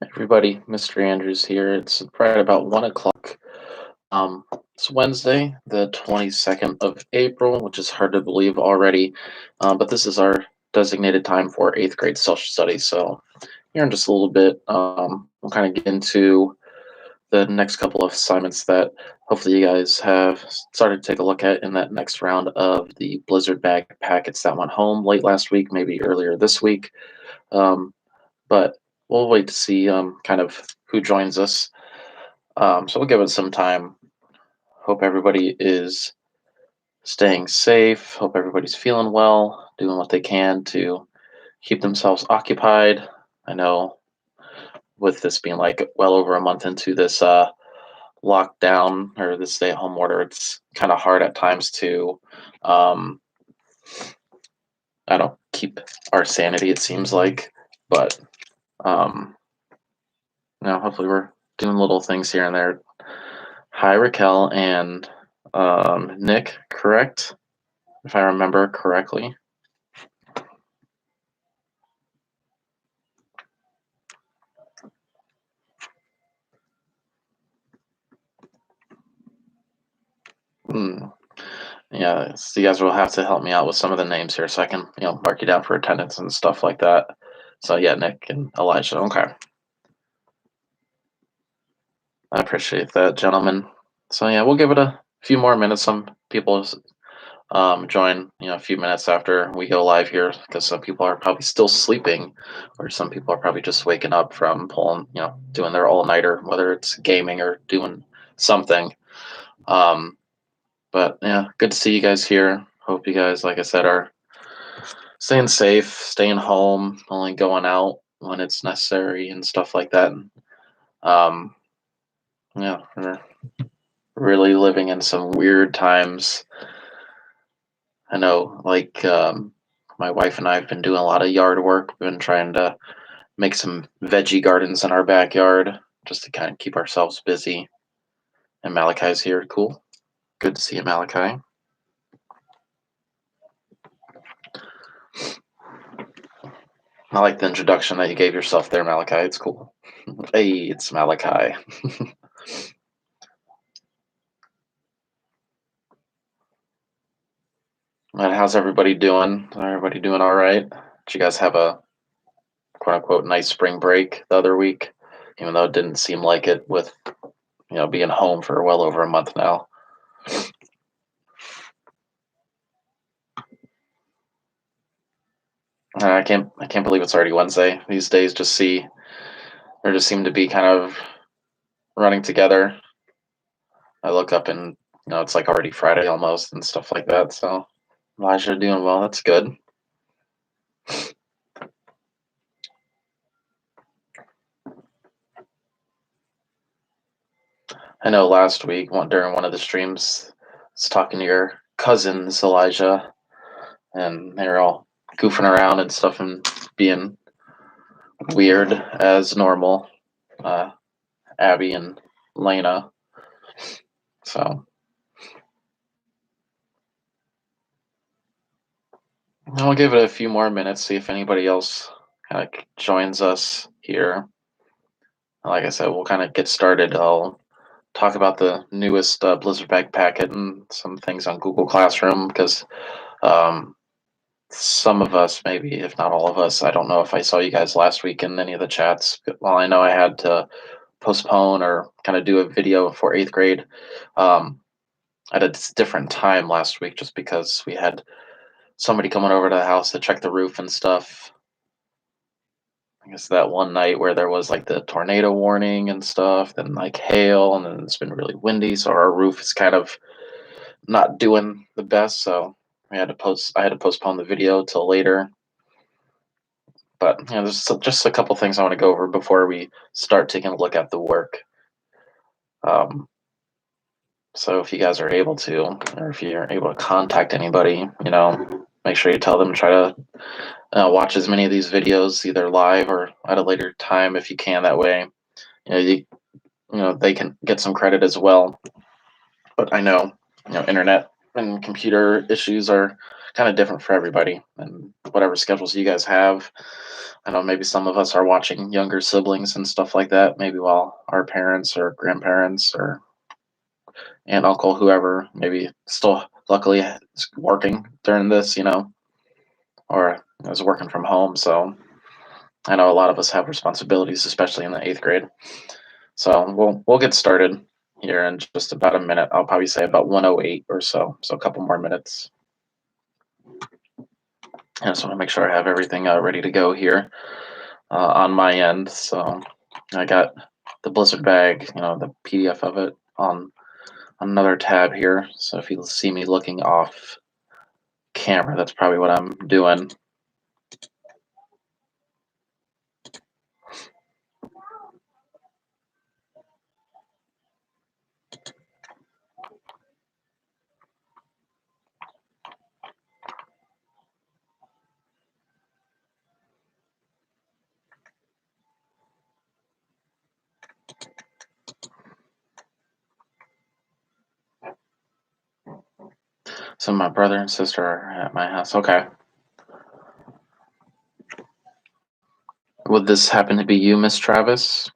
Everybody, Mr. Andrews here. It's right about 1 o'clock. It's Wednesday, the 22nd of April, which is hard to believe already. But this is our designated time for eighth grade social studies. So here in just a little bit, we'll kind of get into the next couple of assignments that hopefully you guys have started to take a look at in that next round of the Blizzard bag packets that went home late last week, maybe earlier this week. Um, but we'll wait to see kind of who joins us. So we'll give it some time. Hope everybody is staying safe. Hope everybody's feeling well, doing what they can to keep themselves occupied. I know with this being like well over a month into this lockdown or this stay-at-home order, it's kind of hard at times to, um, I don't keep our sanity. It seems like, but um, hopefully we're doing little things here and there. Hi, Raquel and Nick, correct? If I remember correctly. Hmm. Yeah, so you guys will have to help me out with some of the names here so I can, mark you down for attendance and stuff like that. So yeah, Nick and Elijah. Okay. I appreciate that, gentlemen. So yeah, we'll give it a few more minutes. Some people join, a few minutes after we go live here because some people are probably still sleeping, or some people are probably just waking up from pulling, doing their all-nighter, whether it's gaming or doing something. Um, but yeah, good to see you guys here. Hope you guys, like I said, are staying safe, staying home, only going out when it's necessary and stuff like that. Um, yeah, we're really living in some weird times. I know, like, my wife and I have been doing a lot of yard work. We've been trying to make some veggie gardens in our backyard just to kind of keep ourselves busy. And Malachi's here. Cool. Good to see you, Malachi. I like the introduction that you gave yourself there, Malachi. It's cool. Hey, it's Malachi. And how's everybody doing? Everybody doing all right? Did you guys have a quote unquote nice spring break the other week? Even though it didn't seem like it with, being home for well over a month now. I can't believe it's already Wednesday. These days just seem to be kind of running together. I look up and it's like already Friday almost and stuff like that. So Elijah doing well. That's good. I know last week during one of the streams, I was talking to your cousins, Elijah, and they were all goofing around and stuff and being weird as normal. Uh, Abby and Lena. So I'll give it a few more minutes, see if anybody else kind of joins us here. Like I said, we'll kind of get started. I'll talk about the newest Blizzard bag packet and some things on Google Classroom because um, some of us, maybe if not all of us, I don't know if I saw you guys last week in any of the chats. Well, I know I had to postpone or kind of do a video for eighth grade at a different time last week just because we had somebody coming over to the house to check the roof and stuff. I guess that one night where there was like the tornado warning and stuff, then like hail, and then it's been really windy, so our roof is kind of not doing the best. So I had to postpone the video till later. But there's just a couple things I want to go over before we start taking a look at the work. Um, so if you guys are able to, or if you're able to contact anybody, make sure you tell them try to watch as many of these videos either live or at a later time if you can. That way, they can get some credit as well. But I know, internet and computer issues are kind of different for everybody, and whatever schedules you guys have, I know maybe some of us are watching younger siblings and stuff like that, maybe while our parents or grandparents or aunt, uncle, whoever, maybe still luckily is working during this, or is working from home. So I know a lot of us have responsibilities, especially in the eighth grade. So we'll get started here in just about a minute. I'll probably say about 108 or so, so a couple more minutes. I just want to make sure I have everything ready to go here on my end. So I got the Blizzard bag, the PDF of it on another tab here. So if you see me looking off camera, that's probably what I'm doing. So my brother and sister are at my house. Okay. Would this happen to be you, Miss Travis?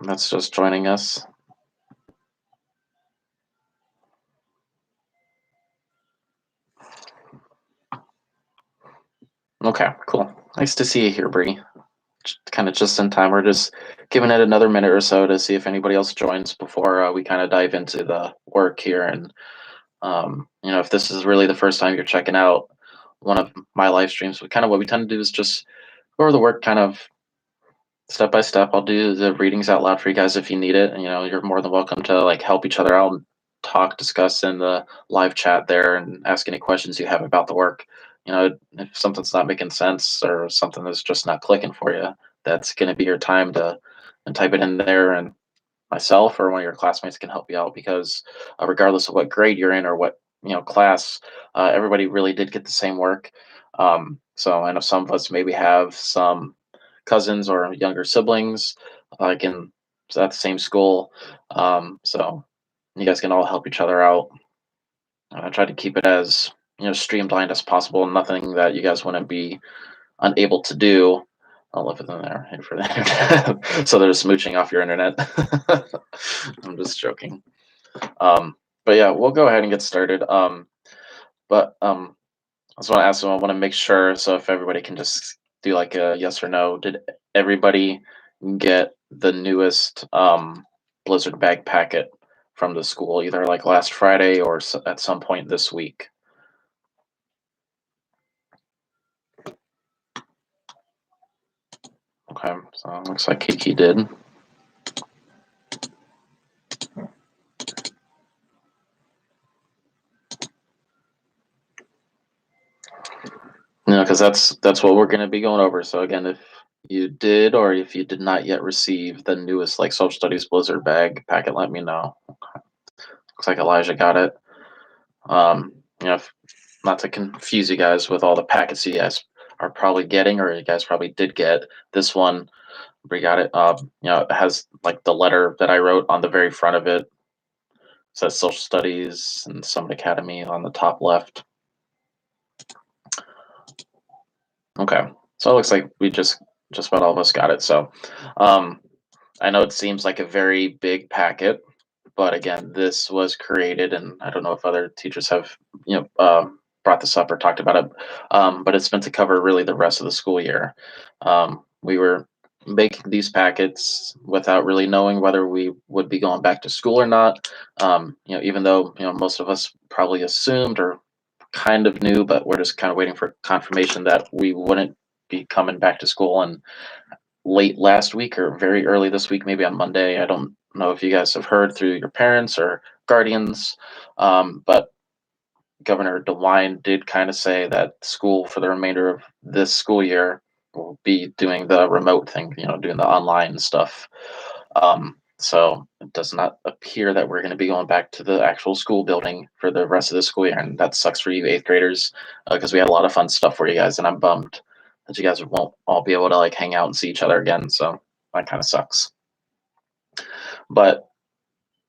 That's just joining us. Okay, cool. Nice to see you here, Bree. Kind of just in time. We're just giving it another minute or so to see if anybody else joins before we kind of dive into the work here. And if this is really the first time you're checking out one of my live streams, what we tend to do is just go over the work kind of step by step. I'll do the readings out loud for you guys if you need it. And, you're more than welcome to like help each other out and talk, discuss in the live chat there and ask any questions you have about the work. If something's not making sense or something that's just not clicking for you, that's going to be your time to and type it in there, and myself or one of your classmates can help you out because regardless of what grade you're in or what class, everybody really did get the same work. So I know some of us maybe have some cousins or younger siblings like in at the same school, so you guys can all help each other out. I try to keep it as streamlined as possible, nothing that you guys wouldn't be unable to do. I'll leave it in there for the internet. So they're smooching off your internet. I'm just joking. But yeah, we'll go ahead and get started. But I just want to ask them, I want to make sure. So if everybody can just do like a yes or no, did everybody get the newest Blizzard bag packet from the school, either like last Friday or at some point this week? Okay, so it looks like Kiki did. Because that's what we're going to be going over. So again, if you did or if you did not yet receive the newest like social studies Blizzard bag packet, let me know. Okay. Looks like Elijah got it. If, not to confuse you guys with all the packets you guys are probably getting, or you guys probably did get this one. We got it. It has like the letter that I wrote on the very front of it. It says social studies and Summit Academy on the top left. Okay, so it looks like we just about all of us got it. So I know it seems like a very big packet, but again, this was created, and I don't know if other teachers have brought this up or talked about it, but it's meant to cover really the rest of the school year. We were making these packets without really knowing whether we would be going back to school or not. Even though most of us probably assumed or kind of knew, but we're just kind of waiting for confirmation that we wouldn't be coming back to school. And late last week or very early this week, maybe on Monday, I don't know if you guys have heard through your parents or guardians, but Governor DeWine did kind of say that school for the remainder of this school year will be doing the remote thing, doing the online stuff. So it does not appear that we're going to be going back to the actual school building for the rest of the school year. And that sucks for you eighth graders because we had a lot of fun stuff for you guys. And I'm bummed that you guys won't all be able to like hang out and see each other again. So that kind of sucks. But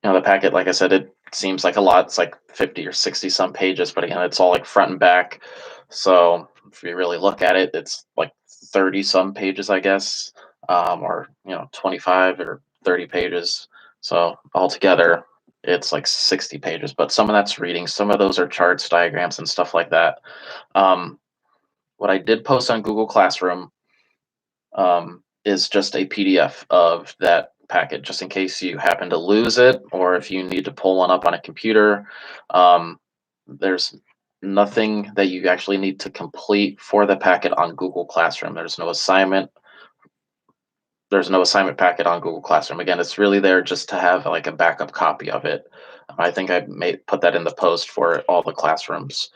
the packet, like I said, it seems like a lot. It's like 50 or 60 some pages, but again, it's all like front and back. So if you really look at it, it's like 30 some pages, I guess, or 25 or 30 pages. So altogether, it's like 60 pages. But some of that's reading, some of those are charts, diagrams, and stuff like that. Um, what I did post on Google Classroom is just a PDF of that packet, just in case you happen to lose it or if you need to pull one up on a computer. There's nothing that you actually need to complete for the packet on Google Classroom. There's no assignment packet on Google Classroom. Again, it's really there just to have like a backup copy of it. I think I may put that in the post for all the classrooms.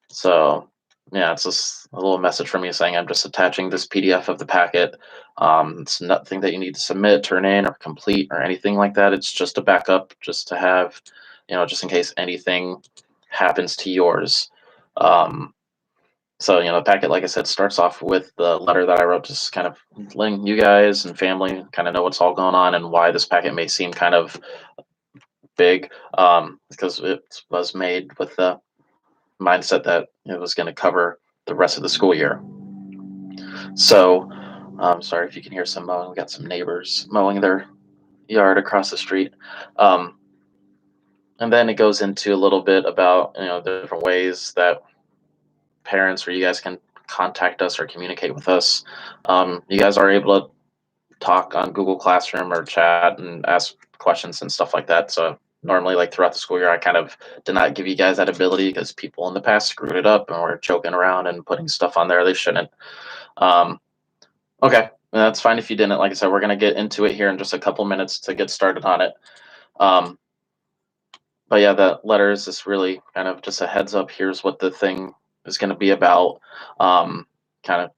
So yeah, it's just a little message from me saying I'm just attaching this PDF of the packet. It's nothing that you need to submit, turn in, or complete, or anything like that. It's just a backup, just to have, just in case anything happens to yours. Um, so the packet, like I said, starts off with the letter that I wrote, just kind of letting you guys and family kind of know what's all going on and why this packet may seem kind of big, because it was made with the mindset that it was going to cover the rest of the school year. So, sorry if you can hear some mowing. We got some neighbors mowing their yard across the street. Um, and then it goes into a little bit about the different ways that parents or you guys can contact us or communicate with us. You guys are able to talk on Google Classroom or chat and ask questions and stuff like that. So normally, like throughout the school year, I kind of did not give you guys that ability because people in the past screwed it up and were joking around and putting stuff on there they shouldn't. Um, okay, that's fine if you didn't. Like I said, we're gonna get into it here in just a couple minutes to get started on it. Um, but yeah, the letter is just really kind of just a heads up. Here's what the thing is going to be about. Kind of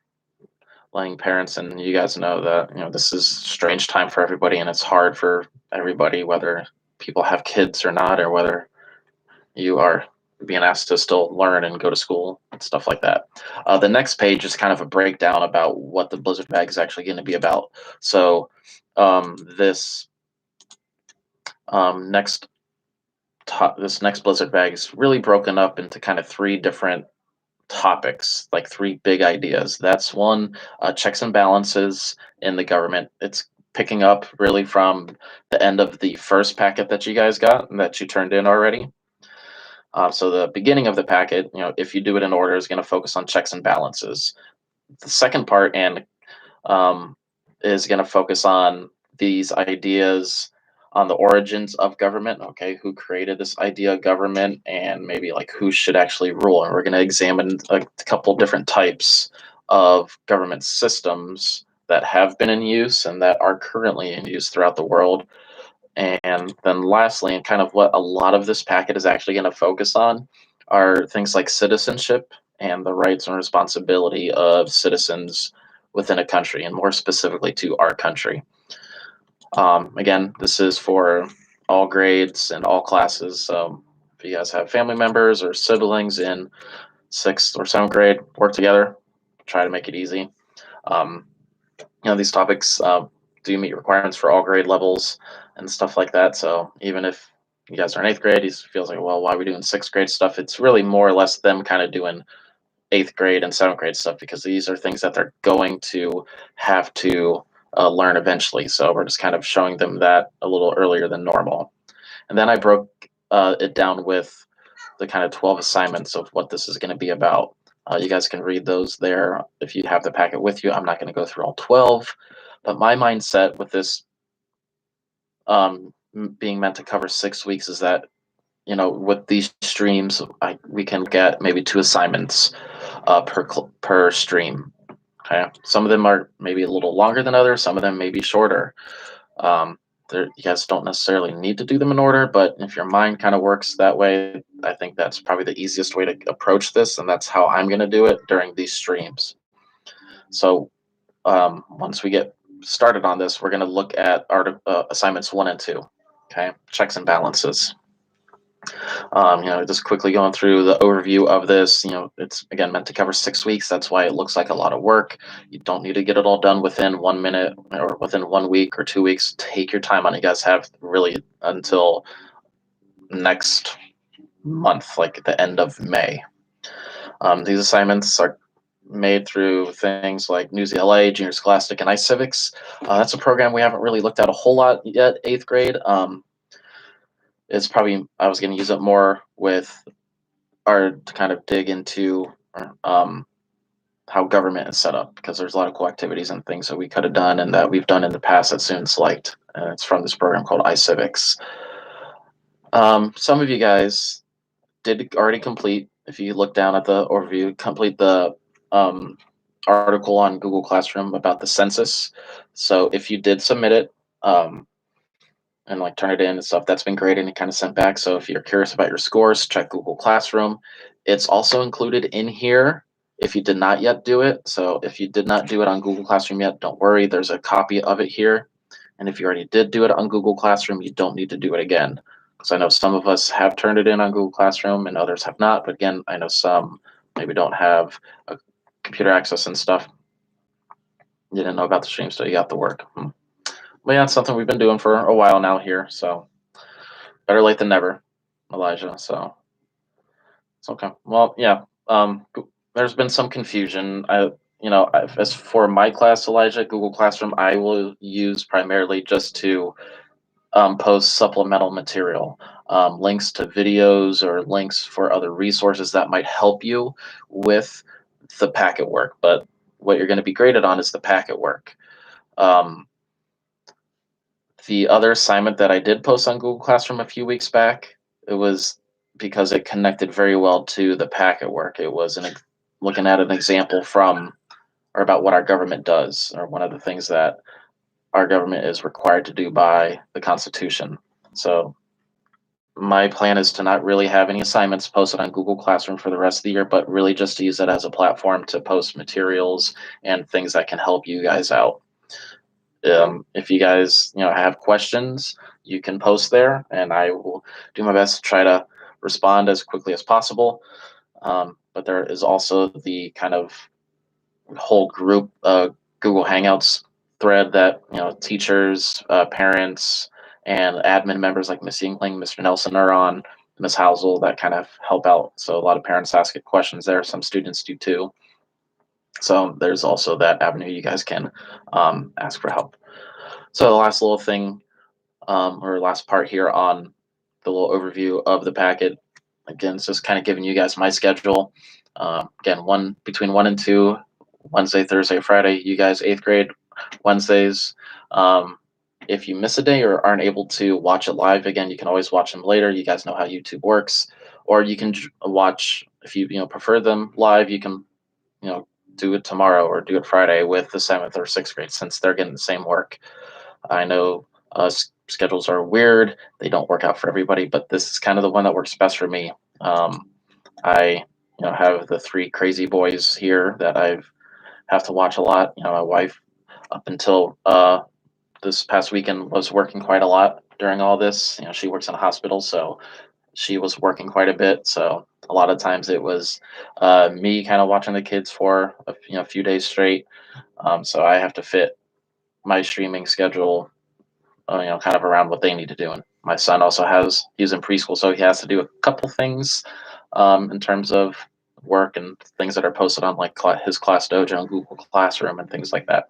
letting parents and you guys know that this is a strange time for everybody and it's hard for everybody, whether people have kids or not, or whether you are being asked to still learn and go to school and stuff like that. The next page is kind of a breakdown about what the blizzard bag is actually going to be about. So this next this next blizzard bag is really broken up into kind of three different topics, like three big ideas. That's one, checks and balances in the government. It's picking up really from the end of the first packet that you guys got and that you turned in already. So the beginning of the packet, if you do it in order, is going to focus on checks and balances. The second part and um, is going to focus on these ideas on the origins of government. Okay, who created this idea of government, and maybe like who should actually rule. And we're going to examine a couple different types of government systems that have been in use and that are currently in use throughout the world. And then lastly, and kind of what a lot of this packet is actually going to focus on, are things like citizenship and the rights and responsibility of citizens within a country, and more specifically to our country. Again, this is for all grades and all classes. So if you guys have family members or siblings in sixth or seventh grade, work together, try to make it easy. Um, these topics do meet requirements for all grade levels and stuff like that. So even if you guys are in eighth grade, he feels like, well, why are we doing sixth grade stuff? It's really more or less them kind of doing eighth grade and seventh grade stuff, because these are things that they're going to have to learn eventually. So we're just kind of showing them that a little earlier than normal. And then I broke it down with the kind of 12 assignments of what this is going to be about. You guys can read those there if you have the packet with you. I'm not going to go through all 12, but my mindset with this being meant to cover 6 weeks is that, with these streams, we can get maybe 2 assignments per stream. Okay, some of them are maybe a little longer than others. Some of them may be shorter. Um, you guys don't necessarily need to do them in order, but if your mind kind of works that way, I think that's probably the easiest way to approach this, and that's how I'm going to do it during these streams. So once we get started on this, we're going to look at assignments 1 and 2. Okay, checks and balances. Just quickly going through the overview of this. It's again meant to cover 6 weeks. That's why it looks like a lot of work. You don't need to get it all done within 1 minute or within 1 week or 2 weeks. Take your time on it. You guys have really until next month, like at the end of May. These assignments are made through things like News ELA, Junior Scholastic, and iCivics. That's a program we haven't really looked at a whole lot yet, 8th grade. It's probably, I was going to use it more with our to kind of dig into um, how government is set up, because there's a lot of cool activities and things that we could have done and that we've done in the past that students liked. And it's from this program called iCivics. Some of you guys did already complete, if you look down at the overview, complete the um, article on Google Classroom about the census. So if you did submit it and like turn it in and stuff, that's been great and it kind of sent back. So if you're curious about your scores, check Google Classroom. It's also included in here if you did not yet do it. So if you did not do it on Google Classroom yet, don't worry, there's a copy of it here. And if you already did do it on Google Classroom, you don't need to do it again. Because I know some of us have turned it in on Google Classroom and others have not. But again, I know some maybe don't have a computer access and stuff. You didn't know about the stream, so you got the work. But yeah, it's something we've been doing for a while now here. So better late than never, Elijah. So it's okay. Well, yeah. There's been some confusion. As for my class, Elijah, Google Classroom, I will use primarily just to post supplemental material, links to videos or links for other resources that might help you with the packet work. But what you're going to be graded on is the packet work. The other assignment that I did post on Google Classroom a few weeks back, it was because it connected very well to the packet work. It was looking at an example from or about what our government does, or one of the things that our government is required to do by the Constitution. So my plan is to not really have any assignments posted on Google Classroom for the rest of the year, but really just to use it as a platform to post materials and things that can help you guys out. If you guys have questions, you can post there, and I will do my best to try to respond as quickly as possible. But there is also the kind of whole group Google Hangouts thread that teachers, parents, and admin members like Miss Yingling, Mr. Nelson are on, Miss Housel, that kind of help out. So a lot of parents ask questions there. Some students do too. So there's also that avenue you guys can ask for help. So the last little thing, or last part here on the little overview of the packet, again, it's just kind of giving you guys my schedule. Again, between 1 and 2, Wednesday, Thursday, Friday. You guys, 8th grade, Wednesdays. If you miss a day or aren't able to watch it live, again, you can always watch them later. You guys know how YouTube works. Or you can watch, if you prefer them live, you can do it tomorrow or do it Friday with the 7th or 6th grade, since they're getting the same work. I know schedules are weird. They don't work out for everybody, but this is kind of the one that works best for me. I have the 3 crazy boys here that I have to watch a lot. My wife, up until this past weekend, was working quite a lot during all this. She works in a hospital, so she was working quite a bit. So a lot of times it was me kind of watching the kids for a few days straight. So I have to fit my streaming schedule, kind of around what they need to do. And my son also he's in preschool, so he has to do a couple things in terms of work and things that are posted on like his Class Dojo and Google Classroom and things like that.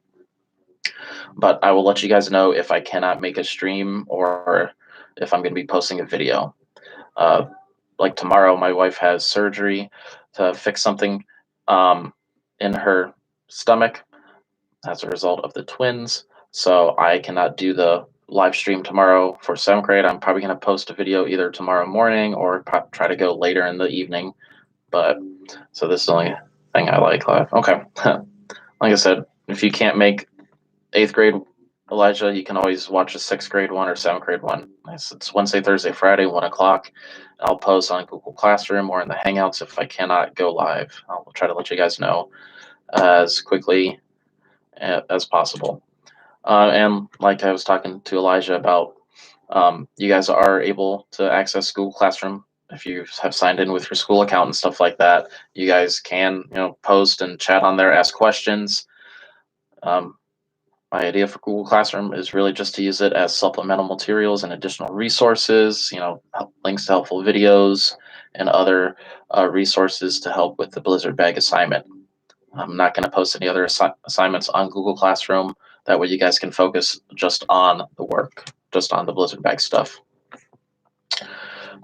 But I will let you guys know if I cannot make a stream or if I'm going to be posting a video. Like tomorrow, my wife has surgery to fix something in her stomach as a result of the twins. So I cannot do the live stream tomorrow for 7th grade. I'm probably going to post a video either tomorrow morning or try to go later in the evening. But so this is the only thing I like live. Okay. Like I said, if you can't make 8th grade, Elijah, you can always watch a 6th grade one or 7th grade one. It's Wednesday, Thursday, Friday, 1 o'clock. I'll post on Google Classroom or in the Hangouts if I cannot go live. I'll try to let you guys know as quickly as possible. And like I was talking to Elijah about, you guys are able to access Google Classroom if you have signed in with your school account and stuff like that. You guys can post and chat on there, ask questions. My idea for Google Classroom is really just to use it as supplemental materials and additional resources, links to helpful videos and other resources to help with the Blizzard Bag assignment. I'm not going to post any other assignments on Google Classroom. That way you guys can focus just on the work, just on the Blizzard Bag stuff.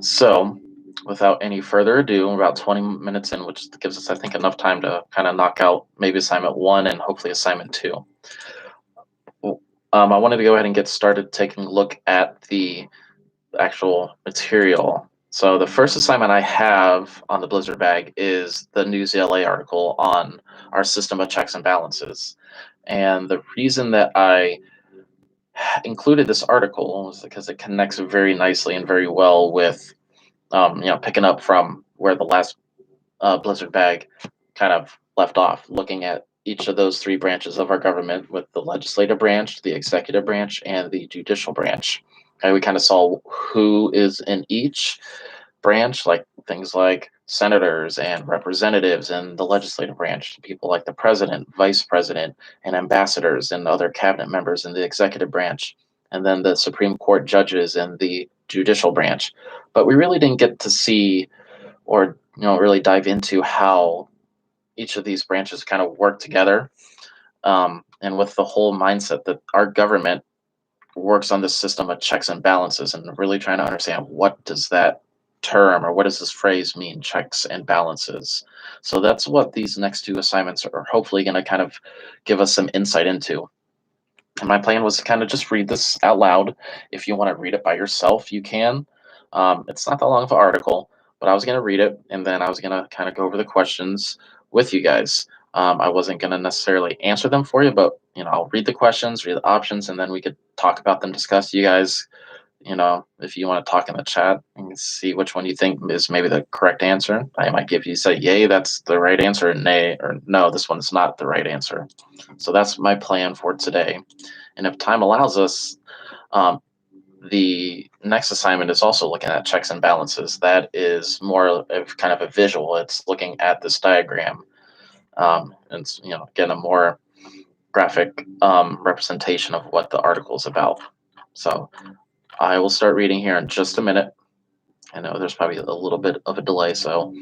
So without any further ado, we're about 20 minutes in, which gives us, I think, enough time to kind of knock out maybe assignment 1 and hopefully assignment 2. I wanted to go ahead and get started taking a look at the actual material. So the first assignment I have on the Blizzard Bag is the News LA article on our system of checks and balances. And the reason that I included this article was because it connects very nicely and very well with, picking up from where the last Blizzard Bag kind of left off, looking at each of those 3 branches of our government with the legislative branch, the executive branch, and the judicial branch. And we kind of saw who is in each branch, like things like senators and representatives in the legislative branch, people like the president, vice president, and ambassadors and other cabinet members in the executive branch, and then the Supreme Court judges in the judicial branch. But we really didn't get to see or really dive into how each of these branches kind of work together, and with the whole mindset that our government works on this system of checks and balances, and really trying to understand what does that term or what does this phrase mean, checks and balances. So that's what these next 2 assignments are hopefully going to kind of give us some insight into. And my plan was to kind of just read this out loud. If you want to read it by yourself, you can. It's not that long of an article, but I was going to read it and then I was going to kind of go over the questions with you guys. I wasn't going to necessarily answer them for you, but I'll read the questions, read the options, and then we could talk about them, discuss. You guys, if you want to talk in the chat and see which one you think is maybe the correct answer, I might give you say, yay, that's the right answer, nay, or no, this one's not the right answer. So that's my plan for today. And if time allows us, the next assignment is also looking at checks and balances. That is more of kind of a visual. It's looking at this diagram, and again, a more graphic representation of what the article is about. So I will start reading here in just a minute. I know there's probably a little bit of a delay, so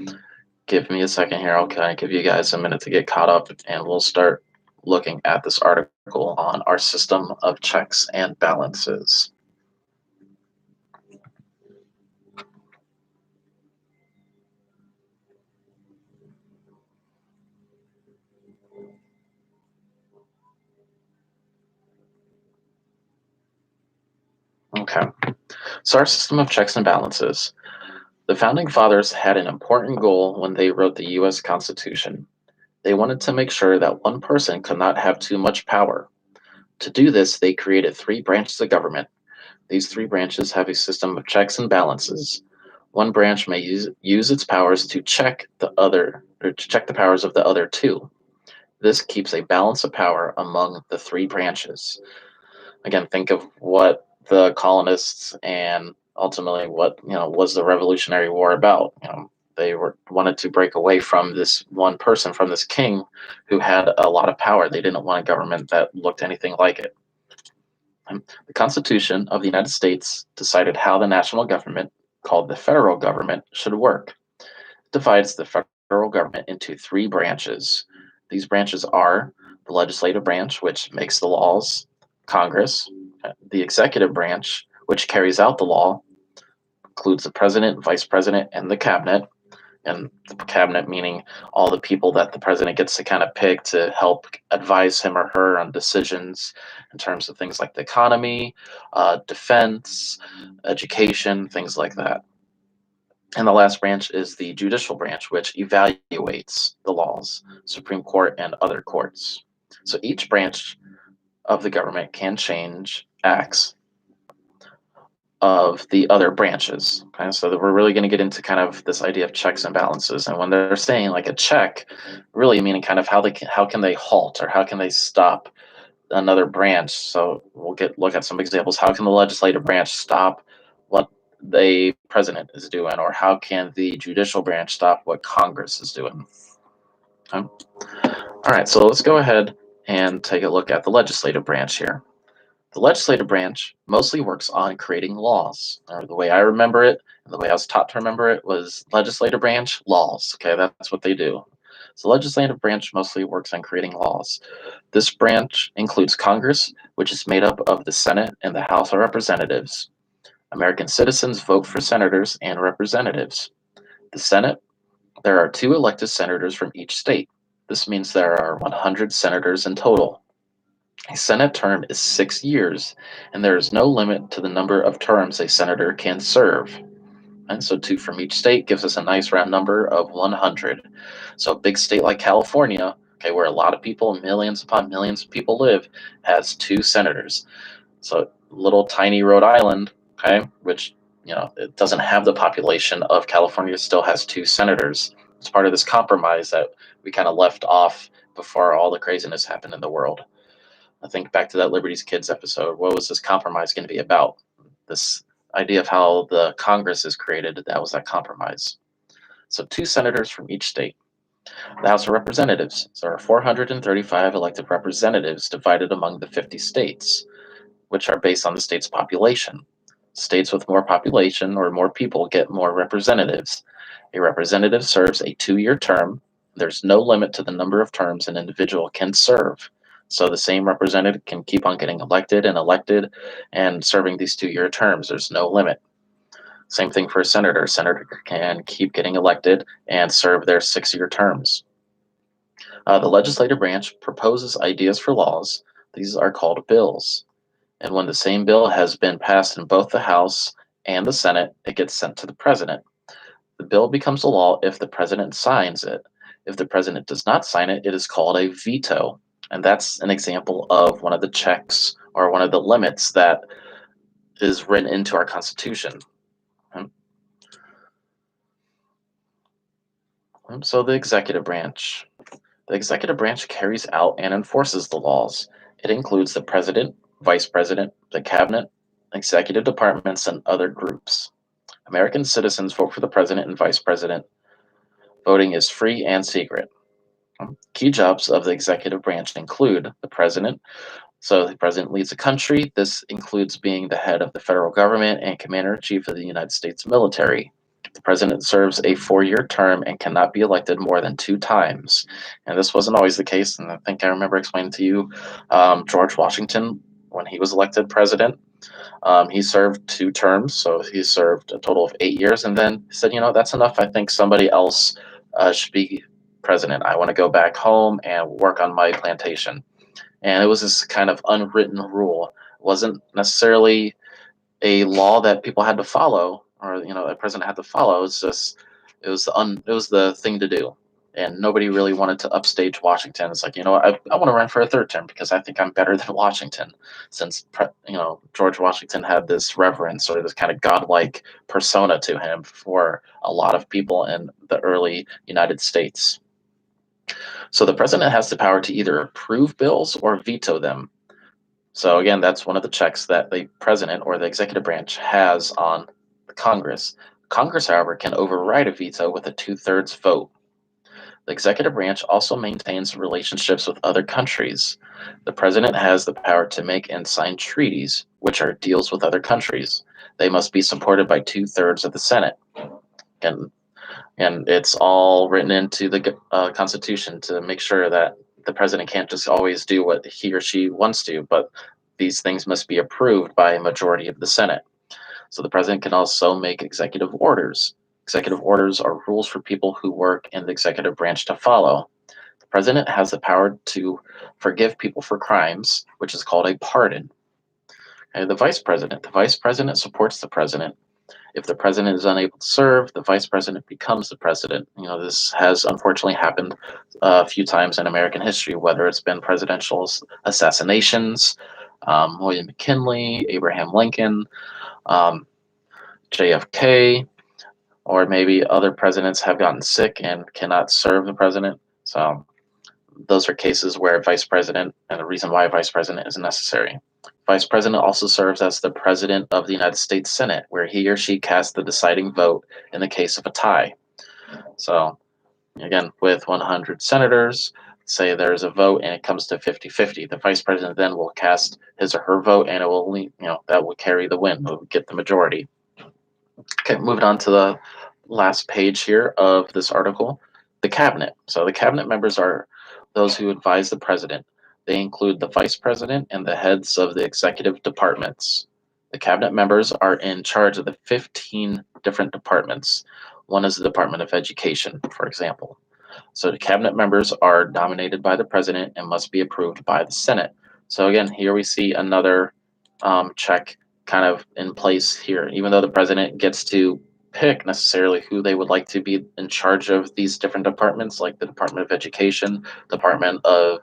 give me a second here. I'll kind of give you guys a minute to get caught up, and we'll start looking at this article on our system of checks and balances. Okay, so our system of checks and balances. The founding fathers had an important goal when they wrote the U.S. Constitution. They wanted to make sure that one person could not have too much power. To do this, they created 3 branches of government. These 3 branches have a system of checks and balances. One branch may use its powers to check the other, or to check the powers of the other 2. This keeps a balance of power among the 3 branches. Again, think of what the colonists and ultimately what was the Revolutionary War about. They wanted to break away from this one person, from this king who had a lot of power. They didn't want a government that looked anything like it. The Constitution of the United States decided how the national government, called the federal government, should work. It divides the federal government into 3 branches. These branches are the legislative branch, which makes the laws, Congress, the executive branch, which carries out the law, includes the president, vice president, and the cabinet. And the cabinet meaning all the people that the president gets to kind of pick to help advise him or her on decisions in terms of things like the economy, defense, education, things like that. And the last branch is the judicial branch, which evaluates the laws, Supreme Court and other courts. So each branch of the government can change acts of the other branches. Okay, so that we're really going to get into kind of this idea of checks and balances. And when they're saying like a check, really meaning kind of how can they halt or how can they stop another branch. So we'll look at some examples. How can the legislative branch stop what the president is doing, or how can the judicial branch stop what Congress is doing? Okay. All right, so let's go ahead and take a look at the legislative branch here. The legislative branch mostly works on creating laws. Or the way I remember it, and the way I was taught to remember it, was legislative branch laws. Okay, that's what they do. So, legislative branch mostly works on creating laws. This branch includes Congress, which is made up of the Senate and the House of Representatives. American citizens vote for senators and representatives. The Senate, there are two elected senators from each state. This means there are 100 senators in total. A Senate term is 6 years, and there is no limit to the number of terms a senator can serve. And so, two from each state gives us a nice round number of 100. So, a big state like California, okay, where a lot of people, millions upon millions of people live, has two senators. So, little tiny Rhode Island, okay, which it doesn't have the population of California, still has two senators. It's part of this compromise that we kind of left off before all the craziness happened in the world. I think back to that Liberty's Kids episode. What was this compromise going to be about? This idea of how the Congress is created, that was that compromise. So, two senators from each state. The House of Representatives. So, there are 435 elected representatives divided among the 50 states, which are based on the state's population. States with more population or more people get more representatives. A representative serves a 2-year term. There's no limit to the number of terms an individual can serve. So the same representative can keep on getting elected and serving these 2-year terms. There's no limit. Same thing for a senator. A senator can keep getting elected and serve their 6-year terms. The legislative branch proposes ideas for laws. These are called bills. And when the same bill has been passed in both the House and the Senate, it gets sent to the president. The bill becomes a law if the president signs it. If the president does not sign it, it is called a veto. And that's an example of one of the checks or one of the limits that is written into our Constitution. So, the executive branch. The executive branch carries out and enforces the laws. It includes the president, vice president, the cabinet, executive departments, and other groups. American citizens vote for the president and vice president. Voting is free and secret. Key jobs of the executive branch include the president. So the president leads the country. This includes being the head of the federal government and commander-in-chief of the United States military. The president serves a 4-year term and cannot be elected more than 2 times. And this wasn't always the case. And I think I remember explaining to you George Washington, when he was elected president, he served 2 terms. So he served a total of 8 years and then said, that's enough. I think somebody else should be president. I want to go back home and work on my plantation. And it was this kind of unwritten rule. It wasn't necessarily a law that people had to follow, or a president had to follow. It's just it was the thing to do, and nobody really wanted to upstage Washington. It's like, I want to run for a 3rd term because I think I'm better than Washington, since George Washington had this reverence or this kind of godlike persona to him for a lot of people in the early United States. So the president has the power to either approve bills or veto them. So again, that's one of the checks that the president or the executive branch has on the Congress. Congress, however, can override a veto with a 2/3 vote. The executive branch also maintains relationships with other countries. The president has the power to make and sign treaties, which are deals with other countries. They must be supported by 2/3 of the Senate. And and it's all written into the Constitution to make sure that the president can't just always do what he or she wants to, but these things must be approved by a majority of the Senate. So the president can also make executive orders. Executive orders are rules for people who work in the executive branch to follow. The president has the power to forgive people for crimes, which is called a pardon. And the vice president. The vice president supports the president. If the president is unable to serve, the vice president becomes the president. This has unfortunately happened a few times in American history, whether it's been presidential assassinations, William McKinley, Abraham Lincoln, JFK, or maybe other presidents have gotten sick and cannot serve the president. So those are cases where vice president, and the reason why vice president is necessary. Vice president also serves as the president of the United States Senate, where he or she casts the deciding vote in the case of a tie. So again, with 100 senators, say there's a vote and it comes to 50-50, the vice president then will cast his or her vote, and it will, that will carry the win, will get the majority. Okay, moving on to the last page here of this article, the cabinet. So the cabinet members are those who advise the president. They include the vice president and the heads of the executive departments. The cabinet members are in charge of the 15 different departments. One is the Department of Education, for example. So the cabinet members are nominated by the president and must be approved by the Senate. So again, here we see another check kind of in place here. Even though the president gets to pick necessarily who they would like to be in charge of these different departments, like the Department of Education, Department of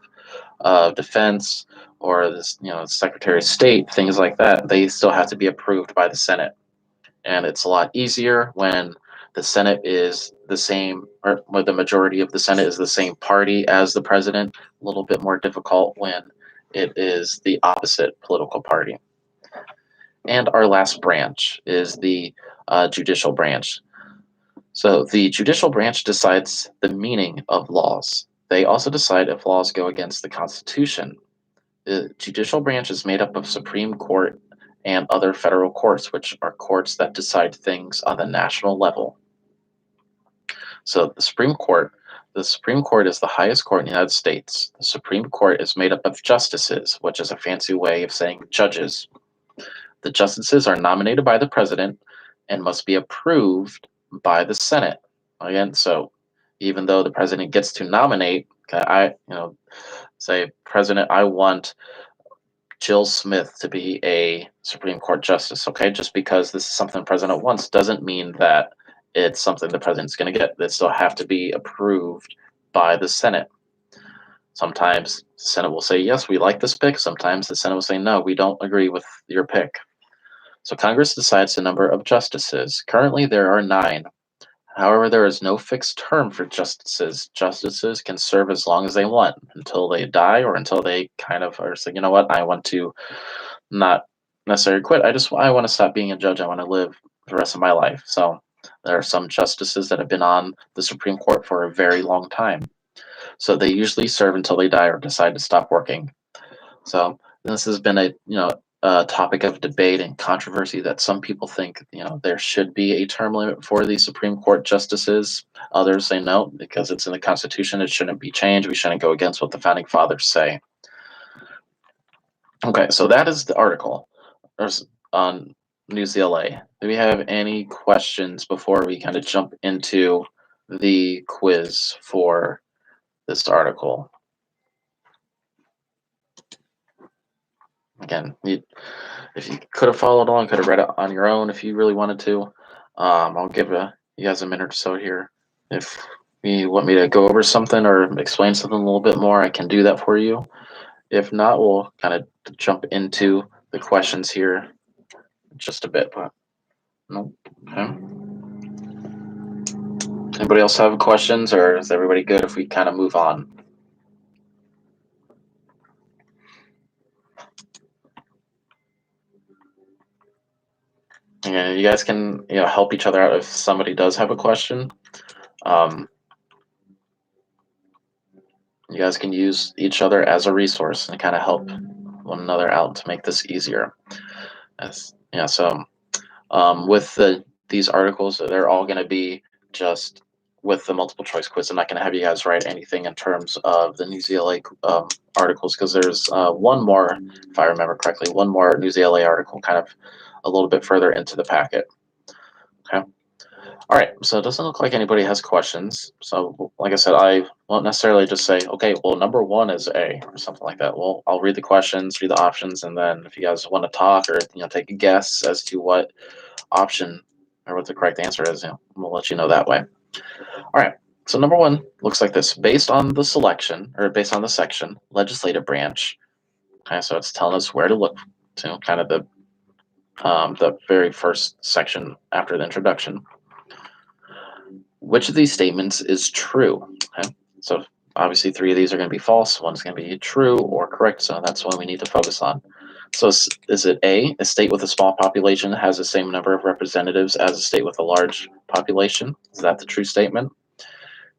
Defense, or this, Secretary of State, things like that, they still have to be approved by the Senate. And it's a lot easier when the Senate is the same, or when the majority of the Senate is the same party as the president. A little bit more difficult when it is the opposite political party. And our last branch is the judicial branch. So the judicial branch decides the meaning of laws. They also decide if laws go against the Constitution. The judicial branch is made up of Supreme Court and other federal courts, which are courts that decide things on the national level. So the Supreme Court is the highest court in the United States. The Supreme Court is made up of justices, which is a fancy way of saying judges. The justices are nominated by the president and must be approved by the Senate. Again, so even though the president gets to nominate, say, President, I want Jill Smith to be a Supreme Court justice. Okay, just because this is something the president wants doesn't mean that it's something the president's going to get. They still have to be approved by the Senate. Sometimes the Senate will say, yes, we like this pick. Sometimes the Senate will say, no, we don't agree with your pick. So Congress decides the number of justices. Currently, there are 9. However, there is no fixed term for justices. Justices can serve as long as they want, until they die or until they kind of are saying, you know what, I want to not necessarily quit. I want to stop being a judge. I want to live the rest of my life. So there are some justices that have been on the Supreme Court for a very long time. So they usually serve until they die or decide to stop working. So this has been a topic of debate and controversy that some people think, there should be a term limit for the Supreme Court justices. Others say no, because it's in the Constitution, it shouldn't be changed. We shouldn't go against what the founding fathers say. Okay, so that is the article on NewsCLA. Do we have any questions before we kind of jump into the quiz for this article? Again, if you could have followed along, could have read it on your own if you really wanted to. I'll give you guys a minute or so here. If you want me to go over something or explain something a little bit more, I can do that for you. If not, we'll kind of jump into the questions here in just a bit. But no, okay. Anybody else have questions, or is everybody good if we kind of move on? And you guys can help each other out if somebody does have a question. You guys can use each other as a resource and kind of help one another out to make this easier. So with these articles, they're all going to be just with the multiple choice quiz. I'm not going to have you guys write anything in terms of the NewsCLA articles, because there's one more, if I remember correctly, one more NewsCLA article kind of a little bit further into the packet. Okay. All right, so it doesn't look like anybody has questions. So like I said, I won't necessarily just say, okay, well, number 1 is A or something like that. Well, I'll read the questions, read the options, and then if you guys want to talk or take a guess as to what option or what the correct answer is, we'll let you know that way. All right, so number 1 looks like this. Based on the section, legislative branch. Okay, so it's telling us where to look to, kind of the very first section after the introduction. Which of these statements is true? Okay, so obviously 3 of these are going to be false. One's going to be true or correct, so that's one we need to focus on. So is it A, a state with a small population has the same number of representatives as a state with a large population? Is that the true statement?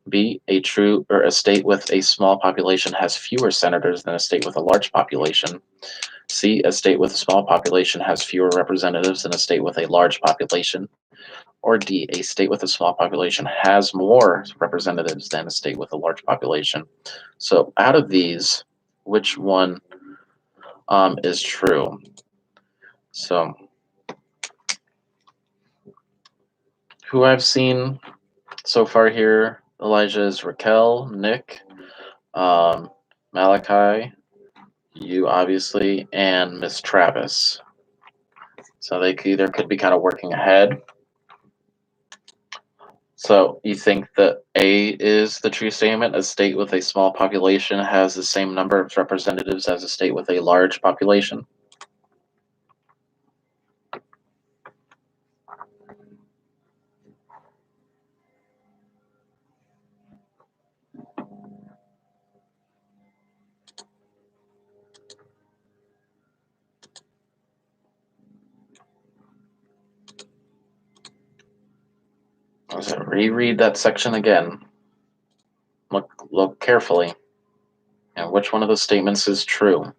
B, a state with a small population has fewer senators than a state with a large population. C, a state with a small population has fewer representatives than a state with a large population. Or D, a state with a small population has more representatives than a state with a large population. So out of these, which one is true? So who I've seen so far here, Elijah, is Raquel, Nick, um, Malachi, you obviously, and Miss Travis. So they either could be kind of working ahead. So you think that A is the true statement? A state with a small population has the same number of representatives as a state with a large population? So reread that section again. Look carefully. And which one of the statements is true?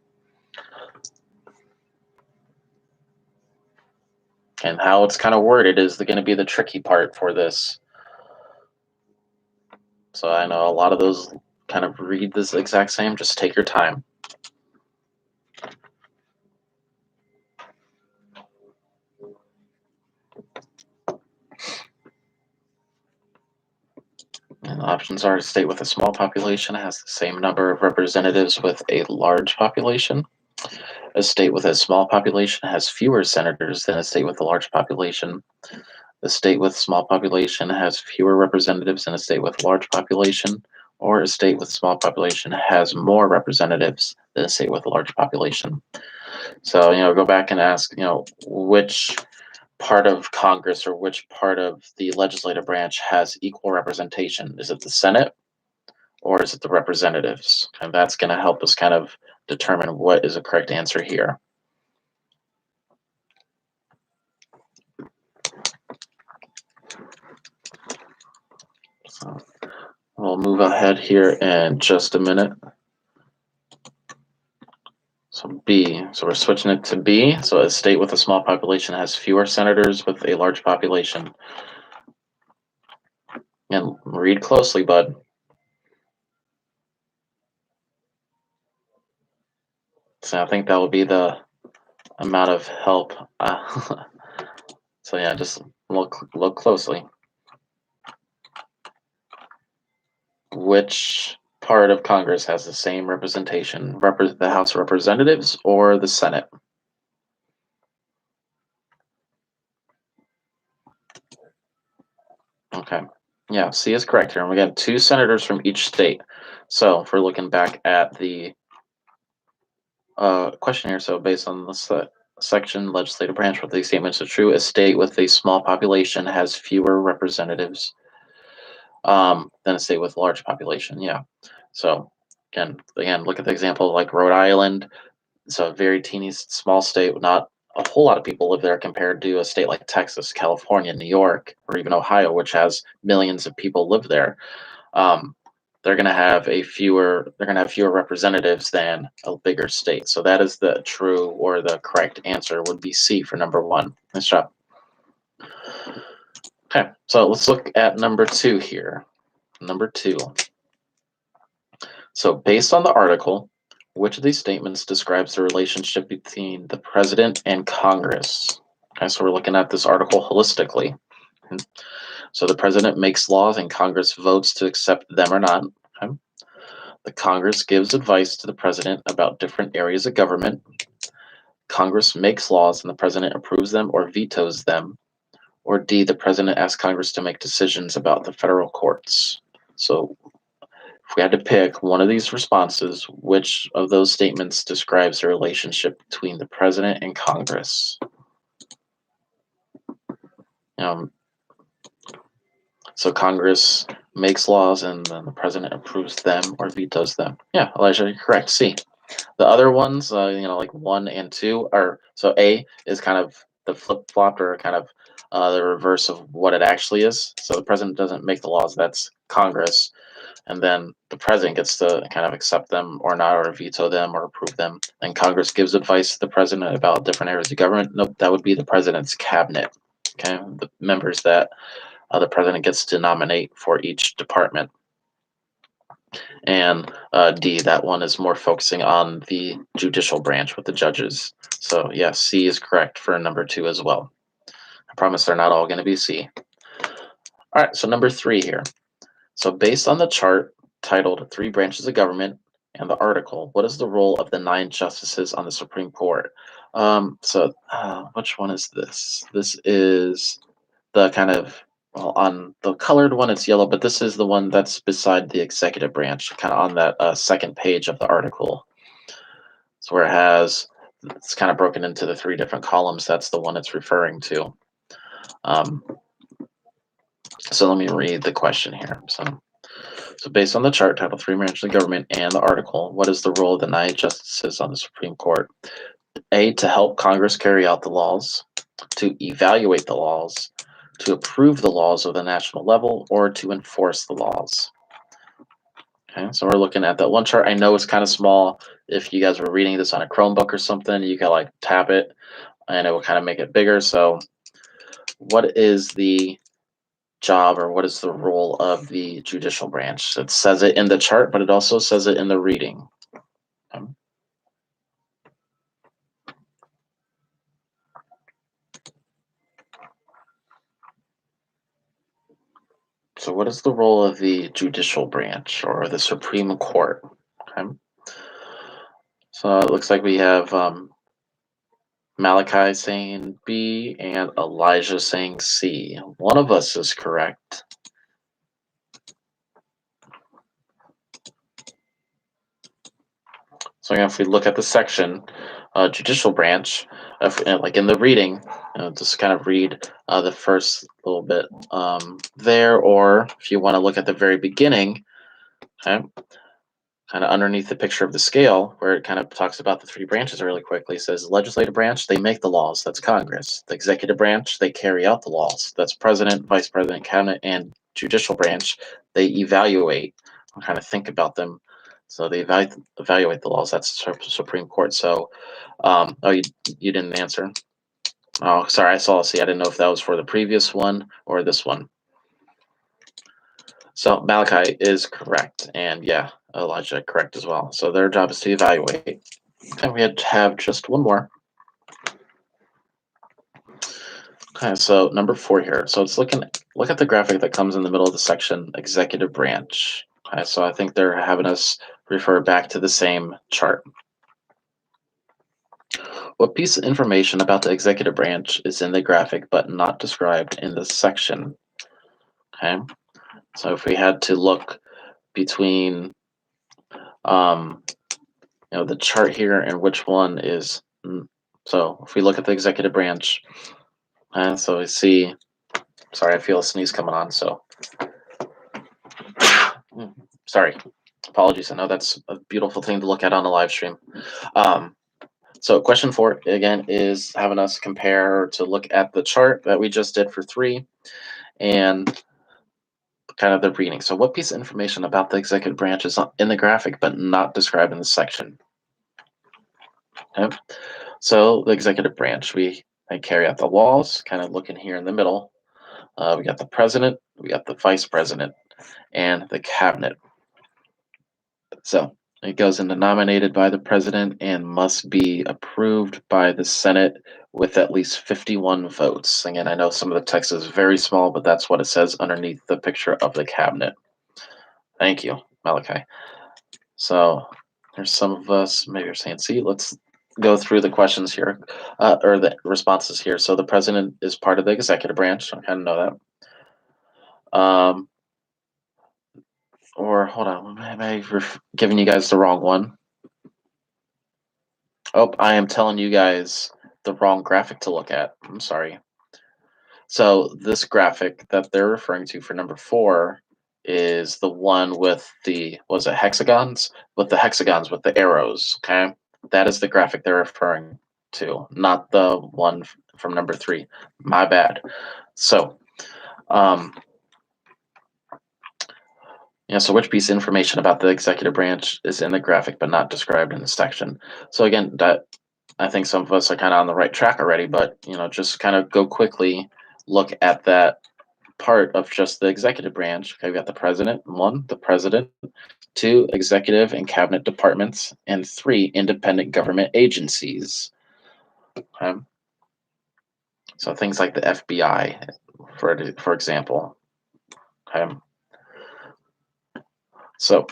And how it's kind of worded is going to be the tricky part for this. So I know a lot of those kind of read this exact same. Just take your time. And the options are: a state with a small population has the same number of representatives with a large population. A state with a small population has fewer senators than a state with a large population. A state with small population has fewer representatives than a state with large population. Or a state with small population has more representatives than a state with a large population. So, go back and ask, which part of Congress or which part of the legislative branch has equal representation? Is it the Senate or is it the representatives? And that's going to help us kind of determine what is a correct answer here. So we'll move ahead here in just a minute. So B, so we're switching it to B. So a state with a small population has fewer senators with a large population. And read closely, bud. So I think that will be the amount of help. So yeah, just look closely. Which part of Congress has the same representation? The House of Representatives or the Senate? Okay. Yeah, C is correct here. And we got 2 senators from each state. So if we're looking back at the question here, so based on this section, legislative branch, what these statements are true, a state with a small population has fewer representatives than a state with a large population. Yeah. So again, look at the example like Rhode Island. It's a very teeny small state. Not a whole lot of people live there compared to a state like Texas, California, New York, or even Ohio, which has millions of people live there. They're going to have fewer representatives than a bigger state. So that is the true or the correct answer would be C for number 1. Nice job. Okay, so let's look at number 2 here. Number 2. So based on the article, which of these statements describes the relationship between the president and Congress? Okay, so we're looking at this article holistically. So the president makes laws and Congress votes to accept them or not. Okay. The Congress gives advice to the president about different areas of government. Congress makes laws and the president approves them or vetoes them. Or D, the president asks Congress to make decisions about the federal courts. So if we had to pick one of these responses, which of those statements describes the relationship between the president and Congress? So Congress makes laws and then the president approves them or vetoes them. Yeah, Elijah, you're correct. C. The other ones, like 1 and 2 are, so A is kind of the flip-flop or kind of the reverse of what it actually is. So the president doesn't make the laws. That's Congress, and then the president gets to kind of accept them or not, or veto them or approve them. And Congress gives advice to the president about different areas of government. Nope, that would be the president's cabinet. Okay, the members that the president gets to nominate for each department. And D, that one is more focusing on the judicial branch with the judges. So yes, C is correct for number 2 as well. I promise they're not all going to be C. All right, so number 3 here. So based on the chart titled Three Branches of Government and the article, what is the role of the 9 justices on the Supreme Court? Which one is this? This is the kind of, well, on the colored one, it's yellow, but this is the one that's beside the executive branch, kind of on that second page of the article. So where it's kind of broken into the 3 different columns. That's the one it's referring to. So let me read the question here. So based on the chart titled Three Branches of Government and the article, what is the role of the 9 justices on the Supreme Court? A, to help Congress carry out the laws, to evaluate the laws, to approve the laws of the national level, or to enforce the laws. Okay, so we're looking at that one chart. I know it's kind of small. If you guys were reading this on a Chromebook or something, you can like tap it and it will kind of make it bigger. So what is the job or what is the role of the judicial branch? It says it in the chart, but it also says it in the reading. Okay. So what is the role of the judicial branch or the Supreme Court? Okay. So it looks like we have Malachi saying B and Elijah saying C. One of us is correct. So if we look at the section, judicial branch, like in the reading, just kind of read the first little bit there, or if you want to look at the very beginning, okay, kind of underneath the picture of the scale, where it kind of talks about the 3 branches really quickly. It says legislative branch, they make the laws. That's Congress. The executive branch, they carry out the laws. That's president, vice president, cabinet, and judicial branch. They evaluate and kind of think about them. So they evaluate the laws. That's the Supreme Court. So, you didn't answer. Oh, sorry, I saw a C. I didn't know if that was for the previous one or this one. So Malachi is correct, and yeah, Elijah correct as well. So their job is to evaluate. And we have just one more. Okay, so number 4 here. So it's look at the graphic that comes in the middle of the section, executive branch. Okay, so I think they're having us refer back to the same chart. What piece of information about the executive branch is in the graphic but not described in this section? Okay, so if we had to look between the chart here and which one is, so if we look at the executive branch, so we see, sorry, I feel a sneeze coming on, so sorry, apologies. I know that's a beautiful thing to look at on a live stream. So question 4 again is having us compare to look at the chart that we just did for 3 and kind of the reading. So what piece of information about the executive branch is in the graphic but not described in the section? Okay. So the executive branch, they carry out the laws, kind of looking here in the middle. We got the president, we got the vice president, and the cabinet. So it goes into nominated by the president and must be approved by the Senate with at least 51 votes. Again, I know some of the text is very small, but that's what it says underneath the picture of the cabinet. Thank you, Malachi. So there's some of us maybe are saying C. Let's go through the questions here, or the responses here. So the president is part of the executive branch. I kind of know that. Or hold on, am I giving you guys the wrong one? Oh, I am telling you guys the wrong graphic to look at. I'm sorry. So this graphic that they're referring to for number 4 is the one with the, was it hexagons? With the hexagons with the arrows, okay? That is the graphic they're referring to, not the one from number 3. My bad. So, Yeah, so which piece of information about the executive branch is in the graphic but not described in the section? So again, that I think some of us are kind of on the right track already, but just kind of go quickly look at that part of just the executive branch. Okay, we got the president, one, the president, two, executive and cabinet departments, and three, independent government agencies. Okay, so things like the FBI, for example. Okay, so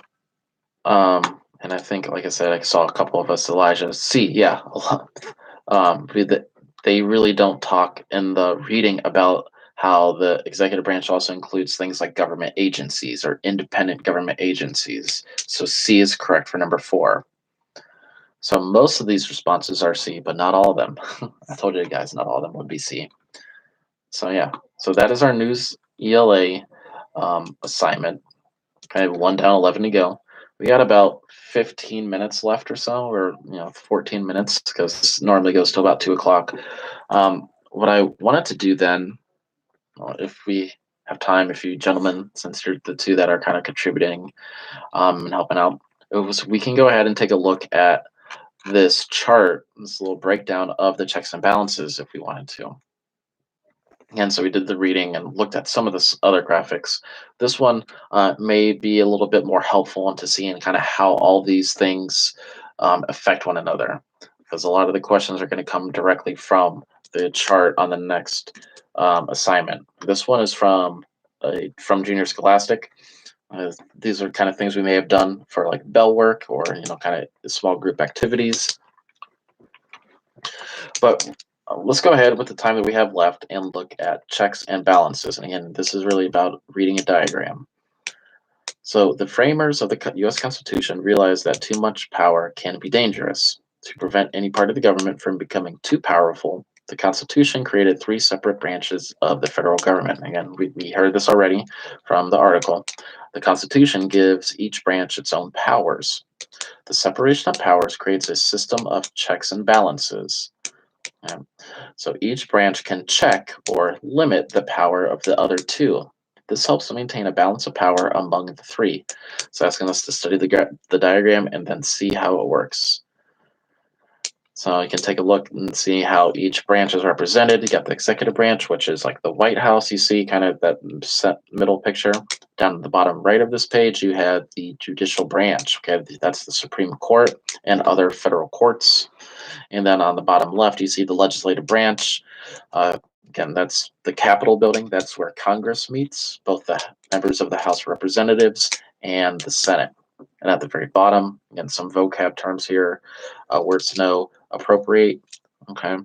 and I think, like I said, I saw a couple of us, Elijah. See, yeah, they really don't talk in the reading about how the executive branch also includes things like government agencies or independent government agencies. So C is correct for number 4. So most of these responses are C, but not all of them. I told you guys, not all of them would be C. So yeah, so that is our news ELA assignment. I have 1 down, 11 to go. We got about 15 minutes left or so, or 14 minutes, because this normally goes to about 2 o'clock. What I wanted to do then, if we have time, if you gentlemen, since you're the two that are kind of contributing and helping out, we can go ahead and take a look at this chart, this little breakdown of the checks and balances if we wanted to. And so we did the reading and looked at some of the other graphics. This one may be a little bit more helpful into seeing kind of how all these things affect one another, because a lot of the questions are going to come directly from the chart on the next assignment. This one is from Junior Scholastic. These are kind of things we may have done for like bell work or kind of small group activities. But let's go ahead with the time that we have left and look at checks and balances. And again, this is really about reading a diagram. So the framers of the U.S. Constitution realized that too much power can be dangerous. To prevent any part of the government from becoming too powerful, the Constitution created 3 separate branches of the federal government. Again, we heard this already from the article. The Constitution gives each branch its own powers. The separation of powers creates a system of checks and balances. So each branch can check or limit the power of the other 2. This helps maintain a balance of power among the 3. So asking us to study the diagram and then see how it works. So you can take a look and see how each branch is represented. You got the executive branch, which is like the White House. You see kind of that middle picture. Down at the bottom right of this page, you have the judicial branch. Okay, that's the Supreme Court and other federal courts. And then on the bottom left, you see the legislative branch. Again, that's the Capitol building. That's where Congress meets, both the members of the House of Representatives and the Senate. And at the very bottom, again, some vocab terms here, words to know, appropriate, okay?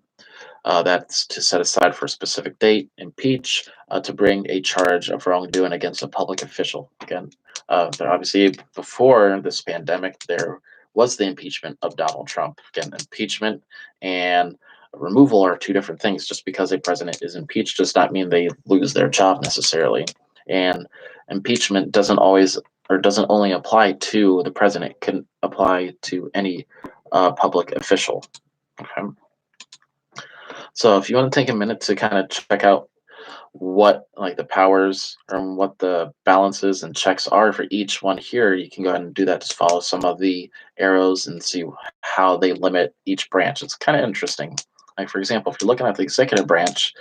That's to set aside for a specific date, impeach, to bring a charge of wrongdoing against a public official. Again, obviously before this pandemic, there was the impeachment of Donald Trump. Again, impeachment and removal are 2 different things. Just because a president is impeached does not mean they lose their job necessarily. And impeachment doesn't only apply to the president, it can apply to any public official. Okay. So if you want to take a minute to kind of check out what like the powers or what the balances and checks are for each one here, you can go ahead and do that. Just follow some of the arrows and see how they limit each branch. It's kind of interesting. Like for example, if you're looking at the executive branch,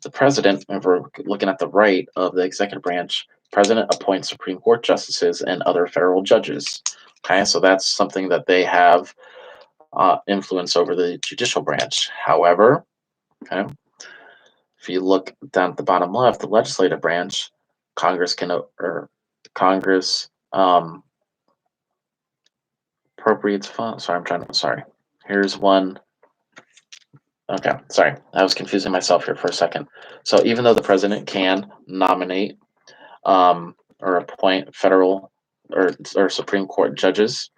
the president, if we're looking at the right of the executive branch, president appoints Supreme Court justices and other federal judges. Okay, so that's something that they have influence over the judicial branch. However, okay, if you look down at the bottom left, the legislative branch, Congress can or Congress appropriates funds. Sorry. Here's one. Okay, sorry, I was confusing myself here for a second. So even though the president can nominate or appoint federal or Supreme Court judges,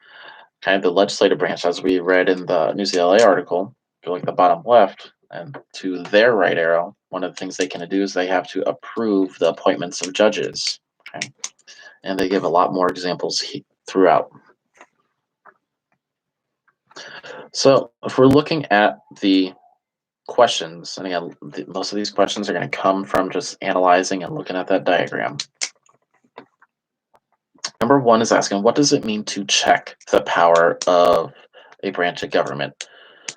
okay, the legislative branch, as we read in the News LA article, go like the bottom left and to their right arrow, one of the things they can do is they have to approve the appointments of judges. Okay, and they give a lot more examples throughout. So if we're looking at the questions, and again, most of these questions are going to come from just analyzing and looking at that diagram. 1 is asking, what does it mean to check the power of a branch of government?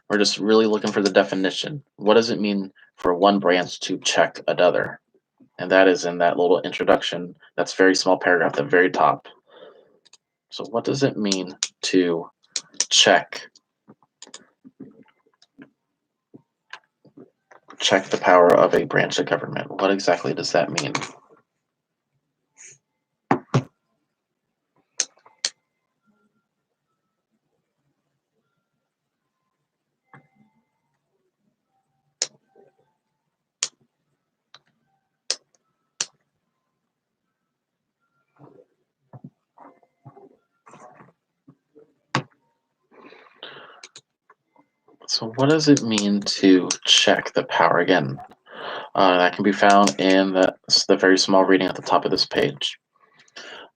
We're just really looking for the definition. What does it mean for one branch to check another? And that is in that little introduction. That's very small paragraph at the very top. So what does it mean to check the power of a branch of government? What exactly does that mean? So what does it mean to check the power? Again, that can be found in the very small reading at the top of this page.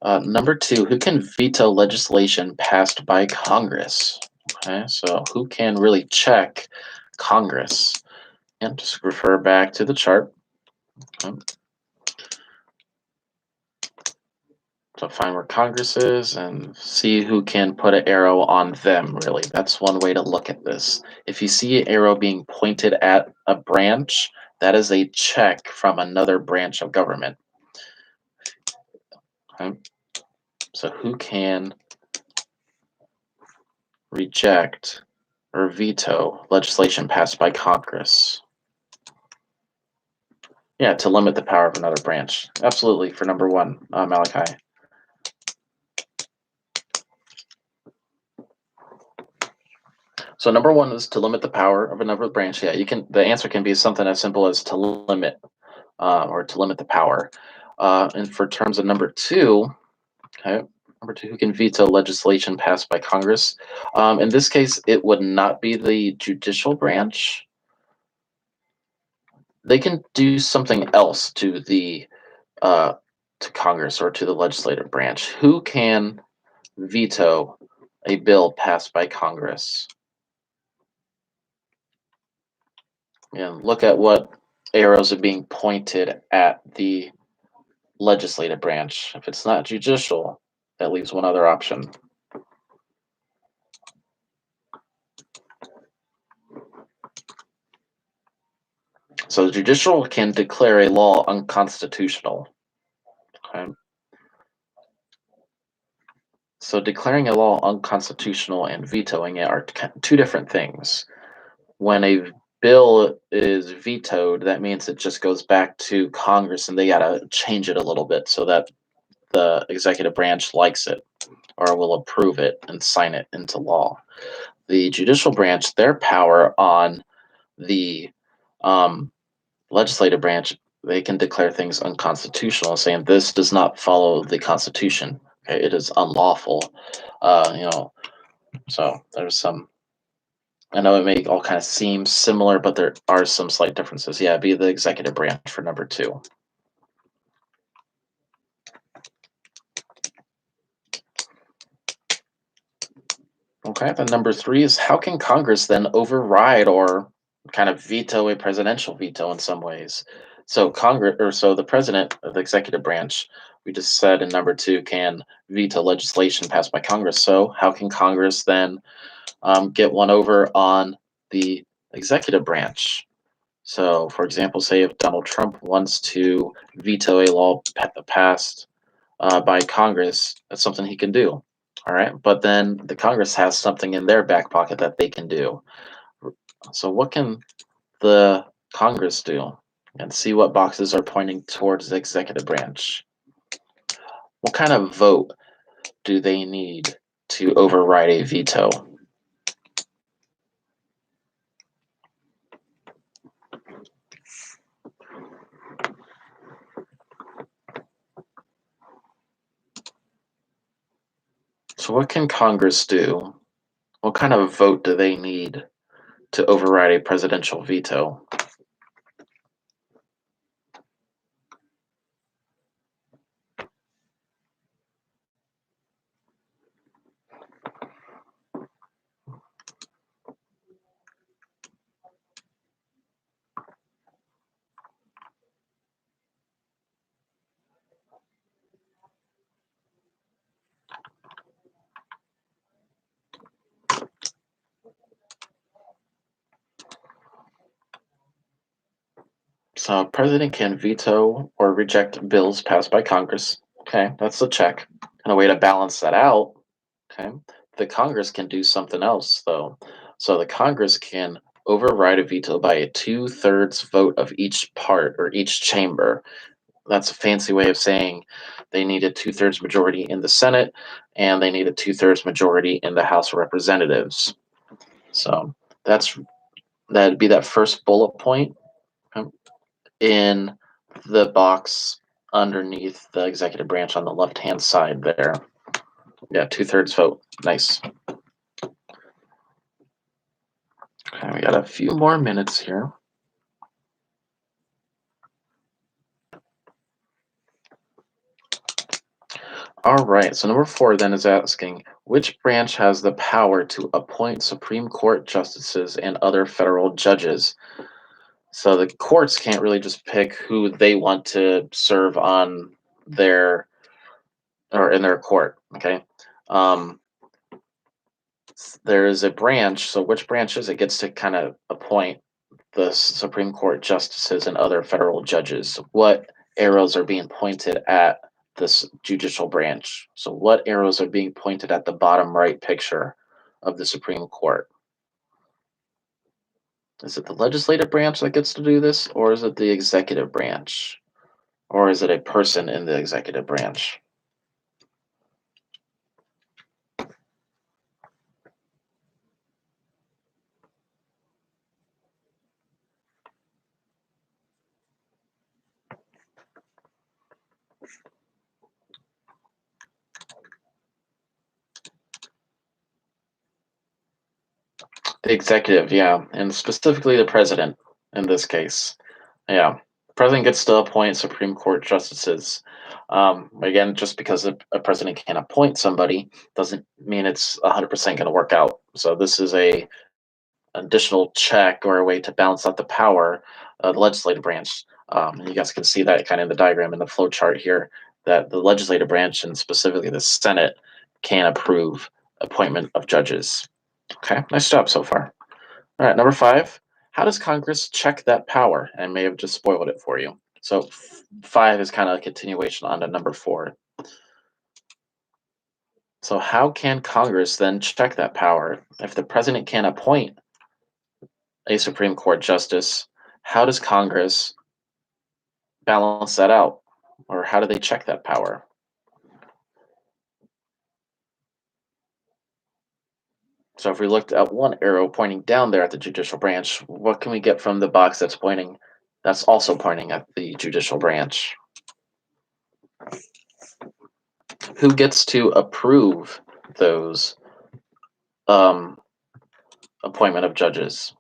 Number 2, who can veto legislation passed by Congress? Okay, so who can really check Congress? And just refer back to the chart. Okay. So find where Congress is and see who can put an arrow on them, really. That's one way to look at this. If you see an arrow being pointed at a branch, that is a check from another branch of government. Okay. So who can reject or veto legislation passed by Congress? Yeah, to limit the power of another branch. Absolutely, for number 1, Malachi. So number 1 is to limit the power of another branch. Yeah, you can. The answer can be something as simple as to limit, or to limit the power. And for terms of number 2, okay, number 2, who can veto legislation passed by Congress? In this case, it would not be the judicial branch. They can do something else to the to Congress or to the legislative branch. Who can veto a bill passed by Congress? And look at what arrows are being pointed at the legislative branch. If it's not judicial, that leaves one other option. So the judicial can declare a law unconstitutional. Okay. So declaring a law unconstitutional and vetoing it are two different things. When a bill is vetoed, that means it just goes back to Congress and they gotta change it a little bit so that the executive branch likes it or will approve it and sign it into law. The judicial branch, their power on the um, legislative branch, they can declare things unconstitutional, saying this does not follow the Constitution. Okay, it is unlawful. So there's some. I know it may all kind of seem similar, but there are some slight differences. Yeah, be the executive branch for number 2. Okay, then number 3 is how can Congress then override or kind of veto a presidential veto in some ways? So the president of the executive branch, we just said in number 2, can veto legislation passed by Congress. So how can Congress then get one over on the executive branch? So, for example, say if Donald Trump wants to veto a law passed by Congress, that's something he can do. All right. But then the Congress has something in their back pocket that they can do. So, what can the Congress do? And see what boxes are pointing towards the executive branch. What kind of vote do they need to override a veto? So, what can Congress do? What kind of vote do they need to override a presidential veto? So a president can veto or reject bills passed by Congress. Okay, that's a check. And a way to balance that out, okay, the Congress can do something else though. So the Congress can override a veto by a two-thirds vote of each part or each chamber. That's a fancy way of saying they need a two-thirds majority in the Senate and they need a two-thirds majority in the House of Representatives. So that's that'd be that first bullet point. Okay, in the box underneath the executive branch on the left hand side there. Yeah, two-thirds vote. Nice. Okay, we got a few more minutes here. All right, so number 4 then is asking which branch has the power to appoint Supreme Court justices and other federal judges? So the courts can't really just pick who they want to serve on their or in their court. Okay. Um, there is a branch. So which branch is it gets to kind of appoint the Supreme Court justices and other federal judges? What arrows are being pointed at this judicial branch? So what arrows are being pointed at the bottom right picture of the Supreme Court? Is it the legislative branch that gets to do this, or is it the executive branch? Or is it a person in the executive branch? The executive, yeah, and specifically the president in this case. Yeah, the president gets to appoint Supreme Court justices. Again, just because a president can appoint somebody doesn't mean it's 100% going to work out. So this is a additional check or a way to balance out the power of the legislative branch. And you guys can see that kind of in the diagram in the flow chart here that the legislative branch and specifically the Senate can approve appointment of judges. Okay, nice job so far. All right, number 5. How does Congress check that power? I may have just spoiled it for you. So 5 is kind of a continuation on to number 4. So how can Congress then check that power? If the president can appoint a Supreme Court justice, how does Congress balance that out? Or how do they check that power? So if we looked at one arrow pointing down there at the judicial branch, what can we get from the box that's also pointing at the judicial branch? Who gets to approve those um, appointment of judges?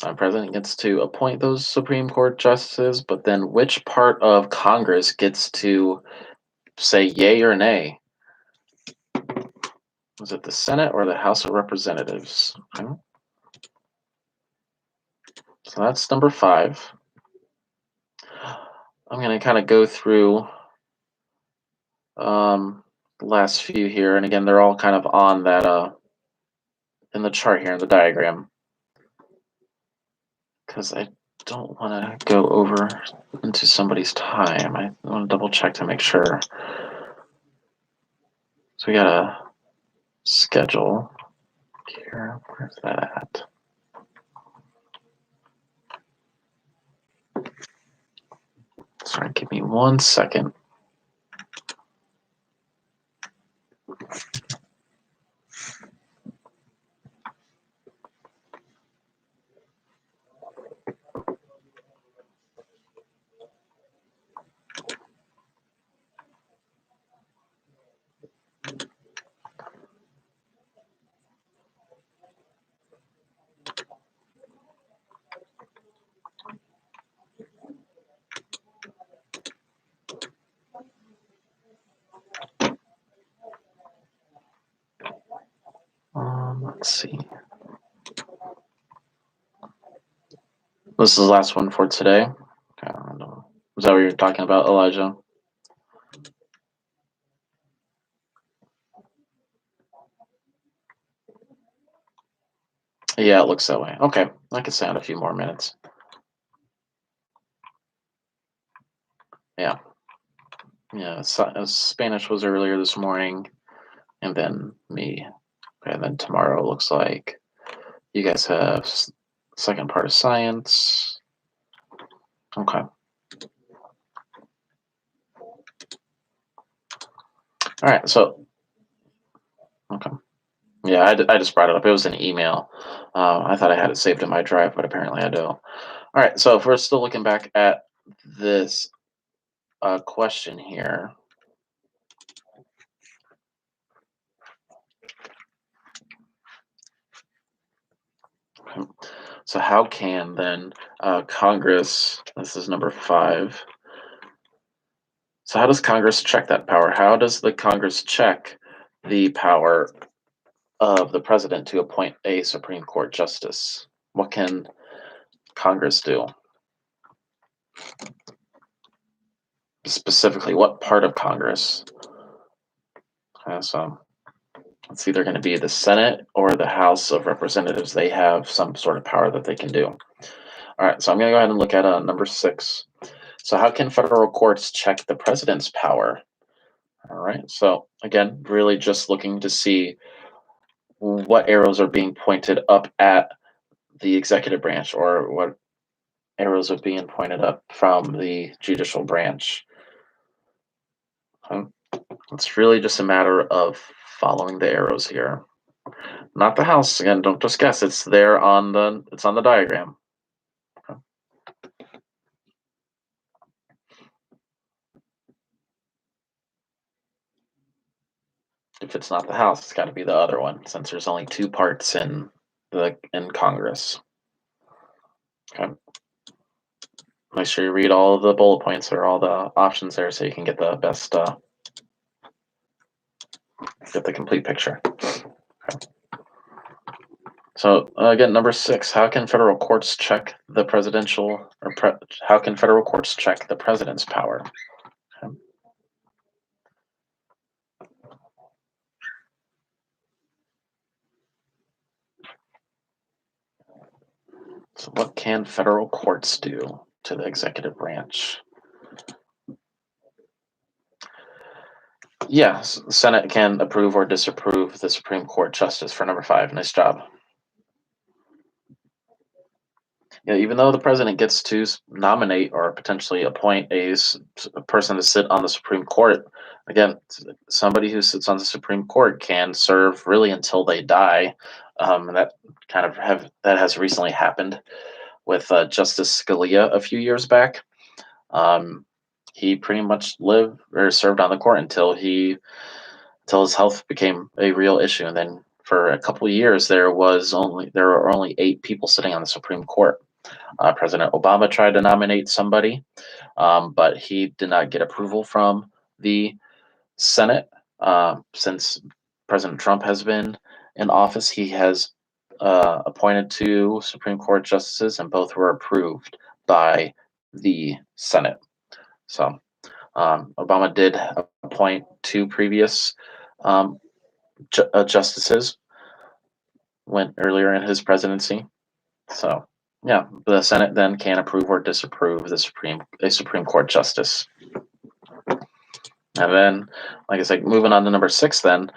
The president gets to appoint those Supreme Court justices, but then which part of Congress gets to say yay or nay? Is it the Senate or the House of Representatives? Okay. So that's number 5. I'm going to kind of go through the last few here, and again, they're all kind of on that in the chart here in the diagram, because I don't want to go over into somebody's time. I want to double check to make sure. So we got a schedule here. Where's that at? Sorry, give me 1 second. Let's see. This is the last one for today. Is that what you're talking about, Elijah? Yeah, it looks that way. Okay, I can stay on a few more minutes. Yeah, yeah. Spanish was earlier this morning, and then me, and then tomorrow looks like you guys have second part of science. Okay. All right. So, okay. Yeah, I just brought it up. It was an email. I thought I had it saved in my drive, but apparently I don't. All right. So if we're still looking back at this question here. So how can then Congress? This is number 5. So how does Congress check that power? How does the Congress check the power of the president to appoint a Supreme Court justice? What can Congress do? Specifically, what part of Congress? So it's either going to be the Senate or the House of Representatives. They have some sort of power that they can do. All right, so I'm going to go ahead and look at number 6. So how can federal courts check the president's power? All right, so again, really just looking to see what arrows are being pointed up at the executive branch or what arrows are being pointed up from the judicial branch. It's really just a matter of following the arrows here. Not the house. Again, don't just guess. It's there on the diagram. Okay. If it's not the house, it's got to be the other one, since there's only 2 parts in Congress. Okay. Make sure you read all of the bullet points or all the options there, so you can get the best, get the complete picture. Okay. So again, number 6. How can federal courts check the presidential how can federal courts check the president's power? Okay. So what can federal courts do to the executive branch? Yes, the Senate can approve or disapprove the Supreme Court justice for number 5. Nice job. Yeah, even though the president gets to nominate or potentially appoint a person to sit on the Supreme Court, again, somebody who sits on the Supreme Court can serve really until they die. And that that has recently happened with Justice Scalia a few years back. He pretty much lived or served on the court until his health became a real issue, and then for a couple of years there were only 8 people sitting on the Supreme Court. President Obama tried to nominate somebody, but he did not get approval from the Senate. Since President Trump has been in office, he has appointed 2 Supreme Court justices, and both were approved by the Senate. So Obama did appoint 2 previous justices went earlier in his presidency. So yeah, the Senate then can approve or disapprove a Supreme Court justice. And then, like I said, moving on to number 6 then.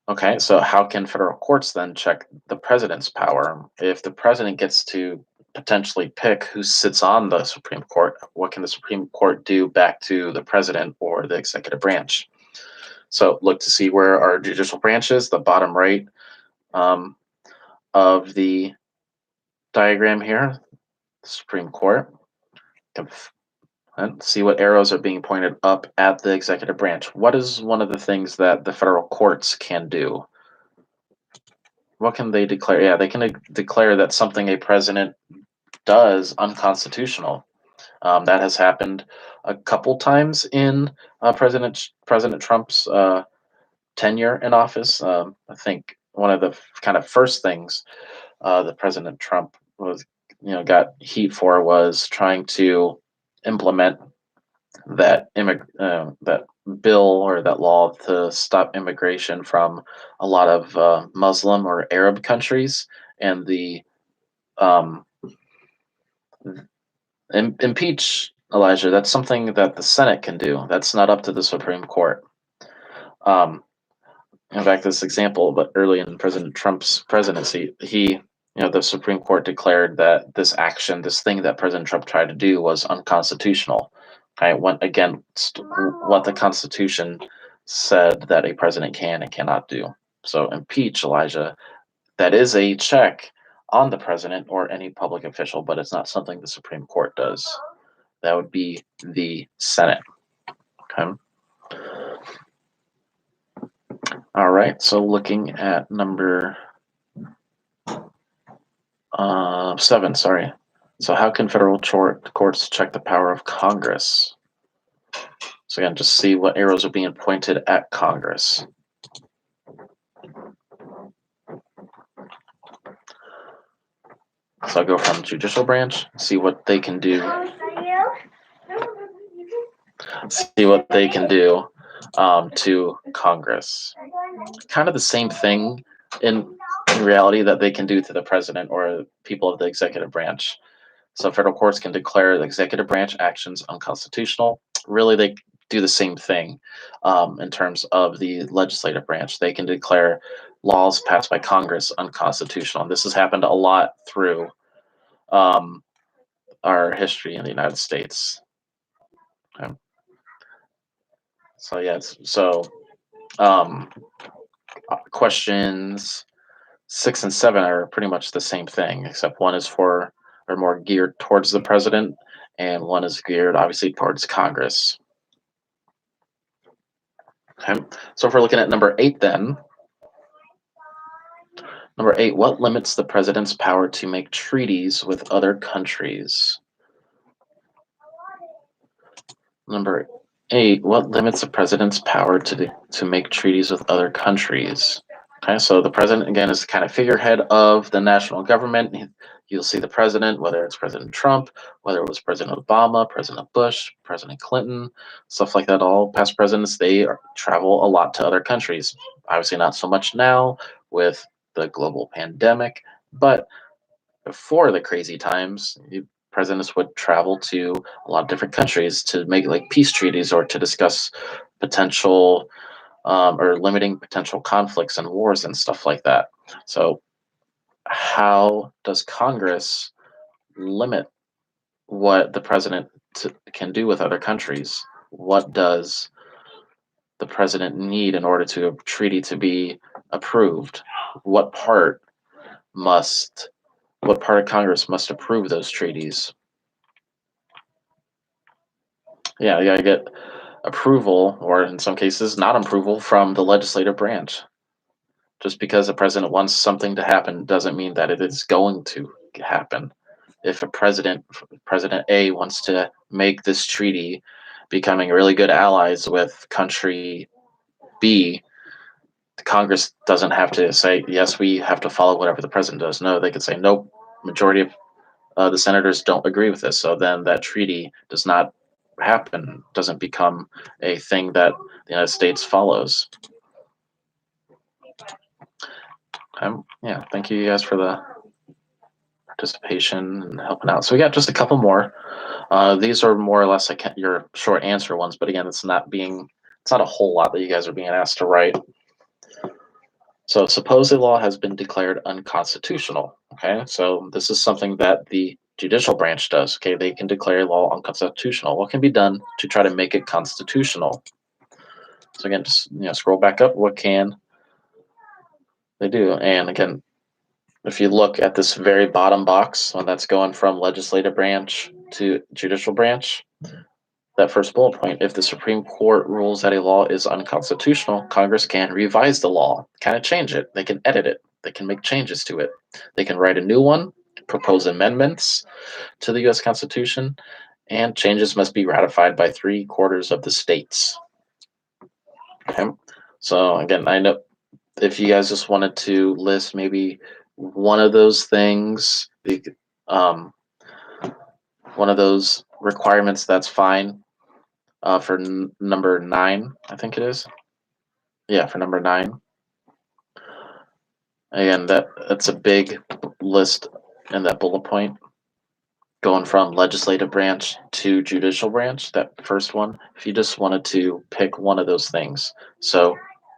Okay, so how can federal courts then check the president's power? If the president gets to potentially pick who sits on the Supreme Court, what can the Supreme Court do back to the president or the executive branch? So look to see where our judicial branch is, the bottom right of the diagram here, the Supreme Court. And see what arrows are being pointed up at the executive branch. What is one of the things that the federal courts can do? What can they declare? Yeah, they can declare that something a president does unconstitutional. That has happened a couple times in President Trump's tenure in office. I think one of the kind of first things that President Trump was, got heat for was trying to implement that bill or that law to stop immigration from a lot of Muslim or Arab countries, and the um, impeach Elijah. That's something that the Senate can do. That's not up to the Supreme Court. Um, in fact, this example, but early in President Trump's presidency, the Supreme Court declared that this action, this thing that President Trump tried to do, was unconstitutional. It went against what the Constitution said that a president can and cannot do. So impeach Elijah. That is a check on the president or any public official, but it's not something the Supreme Court does. That would be the Senate. Okay. All right. So looking at number 7, sorry. So how can federal courts check the power of Congress? So again, just see what arrows are being pointed at Congress. So I'll go from judicial branch, see what they can do. See what they can do to Congress. Kind of the same thing in reality that they can do to the president or people of the executive branch. So federal courts can declare the executive branch actions unconstitutional. Really, they do the same thing in terms of the legislative branch. They can declare laws passed by Congress unconstitutional. And this has happened a lot through our history in the United States. Okay. So yes, so questions 6 and 7 are pretty much the same thing, except one is more geared towards the president, and one is geared obviously towards Congress. Okay, so if we're looking at number 8, then number 8, what limits the president's power to make treaties with other countries? Number 8, what limits the president's power to make treaties with other countries? Okay, so the president, again, is the kind of figurehead of the national government. You'll see the president, whether it's President Trump, whether it was President Obama, President Bush, President Clinton, stuff like that. All past presidents, they travel a lot to other countries. Obviously, not so much now with the global pandemic, but before the crazy times, presidents would travel to a lot of different countries to make like peace treaties or to discuss potential or limiting potential conflicts and wars and stuff like that. So, how does Congress limit what the president can do with other countries? What does the president need in order to a treaty to be approved? What part what part of Congress must approve those treaties? Yeah, you gotta get approval, or in some cases, not approval from the legislative branch. Just because the president wants something to happen doesn't mean that it is going to happen. If President A wants to make this treaty becoming really good allies with country B, the Congress doesn't have to say, yes, we have to follow whatever the president does. No, they could say, nope, majority of the senators don't agree with this. So then that treaty does not happen, doesn't become a thing that the United States follows. Yeah, thank you guys for the participation and helping out. So we got just a couple more. These are more or less like your short answer ones, but again, it's not a whole lot that you guys are being asked to write. So suppose a law has been declared unconstitutional. Okay, so this is something that the judicial branch does. Okay, they can declare a law unconstitutional. What can be done to try to make it constitutional? So again, just scroll back up. What can they do? And again, if you look at this very bottom box, when that's going from legislative branch to judicial branch, that first bullet point, if the Supreme Court rules that a law is unconstitutional, Congress can revise the law, kind of change it. They can edit it. They can make changes to it. They can write a new one, propose amendments to the U.S. Constitution, and changes must be ratified by 3/4 of the states. Okay. So again, I know if you guys just wanted to list maybe one of those things, um, one of those requirements, that's fine. For number 9, I think it is. Yeah, for number 9. Again, that's a big list in that bullet point, going from legislative branch to judicial branch. That first one, if you just wanted to pick one of those things. So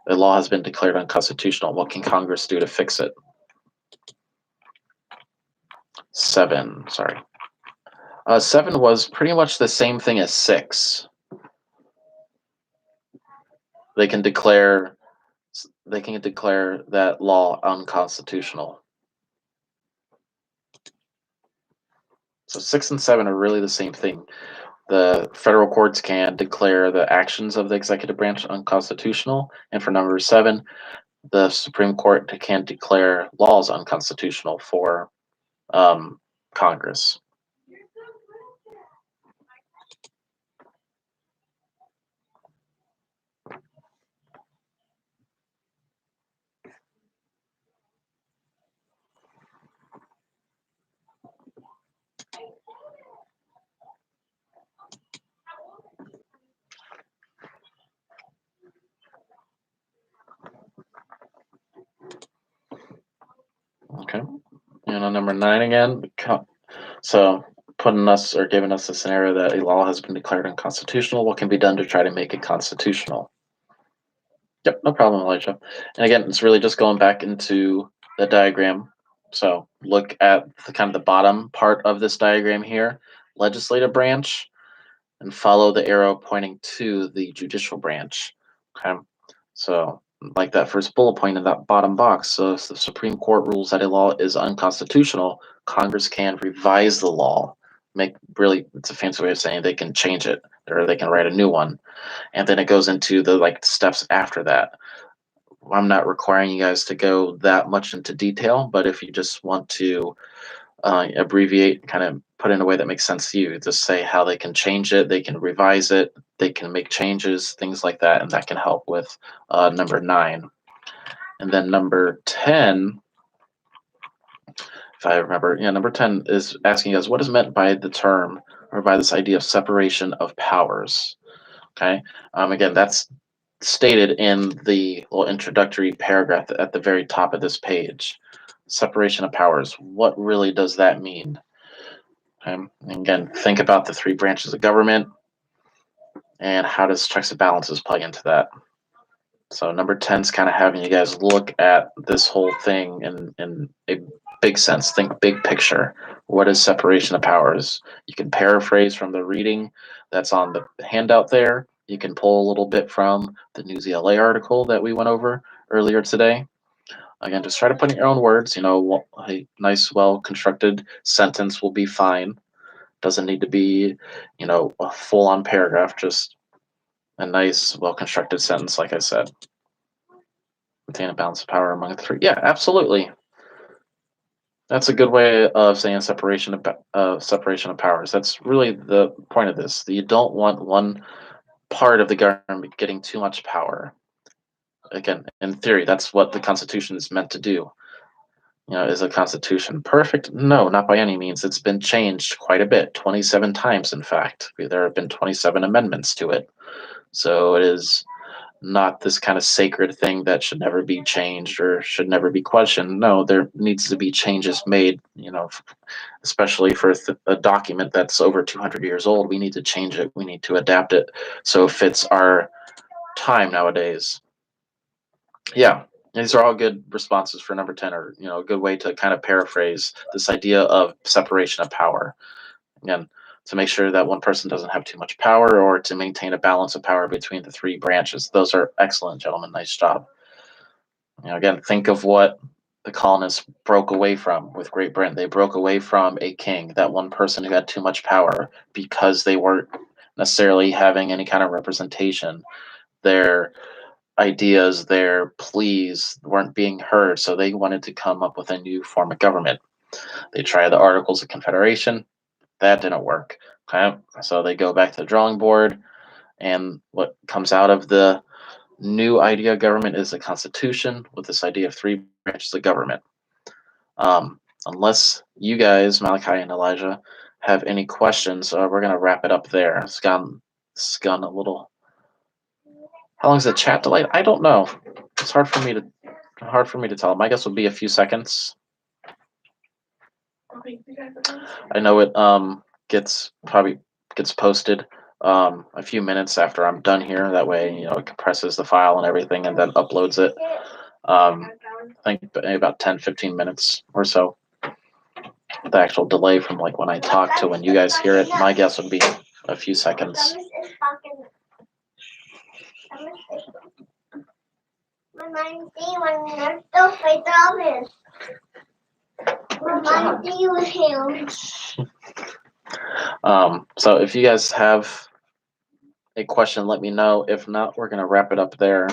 a law has been declared unconstitutional. What can Congress do to fix it? 7, sorry. 7 was pretty much the same thing as 6. They can declare they can declare that law unconstitutional. So 6 and 7 are really the same thing. The federal courts can declare the actions of the executive branch unconstitutional, and for number 7, the Supreme Court can declare laws unconstitutional for Congress. Okay. And on number 9 again, so putting us or giving us a scenario that a law has been declared unconstitutional. What can be done to try to make it constitutional? Yep, no problem, Elijah. And again, it's really just going back into the diagram. So look at the kind of the bottom part of this diagram here, legislative branch, and follow the arrow pointing to the judicial branch. Okay, so like that first bullet point in that bottom box. So if the Supreme Court rules that a law is unconstitutional, Congress can revise the law. It's a fancy way of saying they can change it, or they can write a new one. And then it goes into the steps after that. I'm not requiring you guys to go that much into detail, but if you just want to abbreviate, kind of put in a way that makes sense to you, just say how they can change it, they can revise it, they can make changes, things like that, and that can help with number 9. And then number 10, if I remember, number 10 is asking us what is meant by the term or by this idea of separation of powers. Okay, again, that's stated in the little introductory paragraph at the very top of this page. Separation of powers. What really does that mean? And again, think about the 3 branches of government and how does checks and balances play into that. So number 10 is kind of having you guys look at this whole thing in a big sense. Think big picture. What is separation of powers? You can paraphrase from the reading that's on the handout there. You can pull a little bit from the News ELA article that we went over earlier today. Again, just try to put in your own words. A nice, well-constructed sentence will be fine. Doesn't need to be, a full-on paragraph. Just a nice, well-constructed sentence, like I said. Maintain a balance of power among the 3. Yeah, absolutely. That's a good way of saying separation of powers. That's really the point of this. You don't want one part of the government getting too much power. Again, in theory, that's what the Constitution is meant to do. Is a Constitution perfect? No, not by any means. It's been changed quite a bit, 27 times, in fact. There have been 27 amendments to it. So it is not this kind of sacred thing that should never be changed or should never be questioned. No, there needs to be changes made, especially for a document that's over 200 years old. We need to change it. We need to adapt it so it fits our time nowadays. Yeah, these are all good responses for number 10, or a good way to kind of paraphrase this idea of separation of power. Again, to make sure that one person doesn't have too much power, or to maintain a balance of power between the 3 branches. Those are excellent, gentlemen. Nice job. Again, think of what the colonists broke away from with Great Britain. They broke away from a king, that one person who had too much power, because they weren't necessarily having any kind of representation. Their ideas, their pleas weren't being heard, so they wanted to come up with a new form of government. They tried the Articles of Confederation. That didn't work. Okay, so they go back to the drawing board, and what comes out of the new idea of government is the Constitution, with this idea of three branches of government. Unless you guys, Malachi and Elijah, have any questions, we're gonna wrap it up there. It's gone a little. How long is the chat delay? I don't know. It's hard for me to tell. My guess would be a few seconds. I know it probably gets posted a few minutes after I'm done here. That way, it compresses the file and everything and then uploads it. I think about 10-15 minutes or so. The actual delay from like when I talk to when you guys hear it, my guess would be a few seconds. So if you guys have a question, let me know. If not, we're gonna wrap it up there.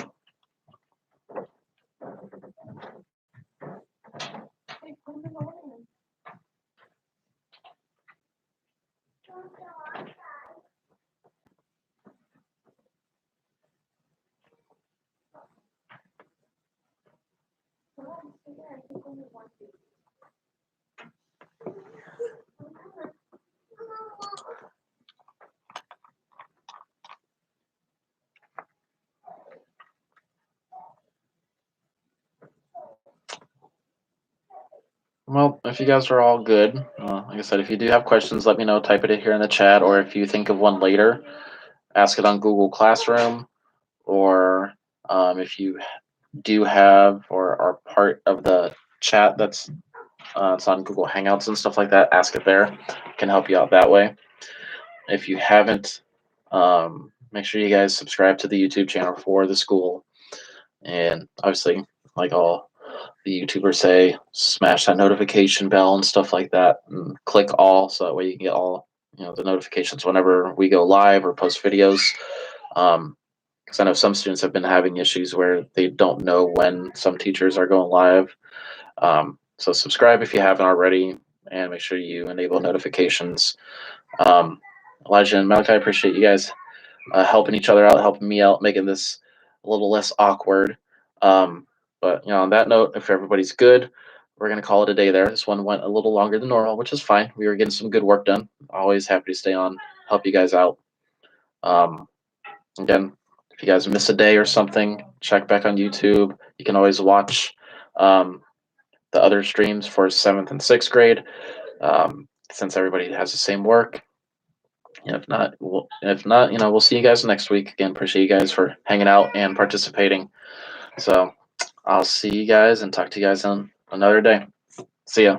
Well, if you guys are all good, like I said, if you do have questions, let me know. Type it in here in the chat, or if you think of one later, ask it on Google Classroom, or if you do have or are part of the chat that's it's on Google Hangouts and stuff like that, ask it there. Can help you out that way. If you haven't, make sure you guys subscribe to the YouTube channel for the school, and obviously, like all the YouTubers say, smash that notification bell and stuff like that, and click all so that way you can get all the notifications whenever we go live or post videos. Because I know some students have been having issues where they don't know when some teachers are going live. So subscribe if you haven't already, and make sure you enable notifications. Elijah and Malachi, I appreciate you guys helping each other out, helping me out, making this a little less awkward. But on that note, if everybody's good, we're gonna call it a day there. This one went a little longer than normal, which is fine. We were getting some good work done. Always happy to stay on, help you guys out. Again, if you guys miss a day or something, check back on YouTube. You can always watch the other streams for 7th and 6th grade, since everybody has the same work. And if not, we'll see you guys next week. Again, appreciate you guys for hanging out and participating. So I'll see you guys and talk to you guys on another day. See ya.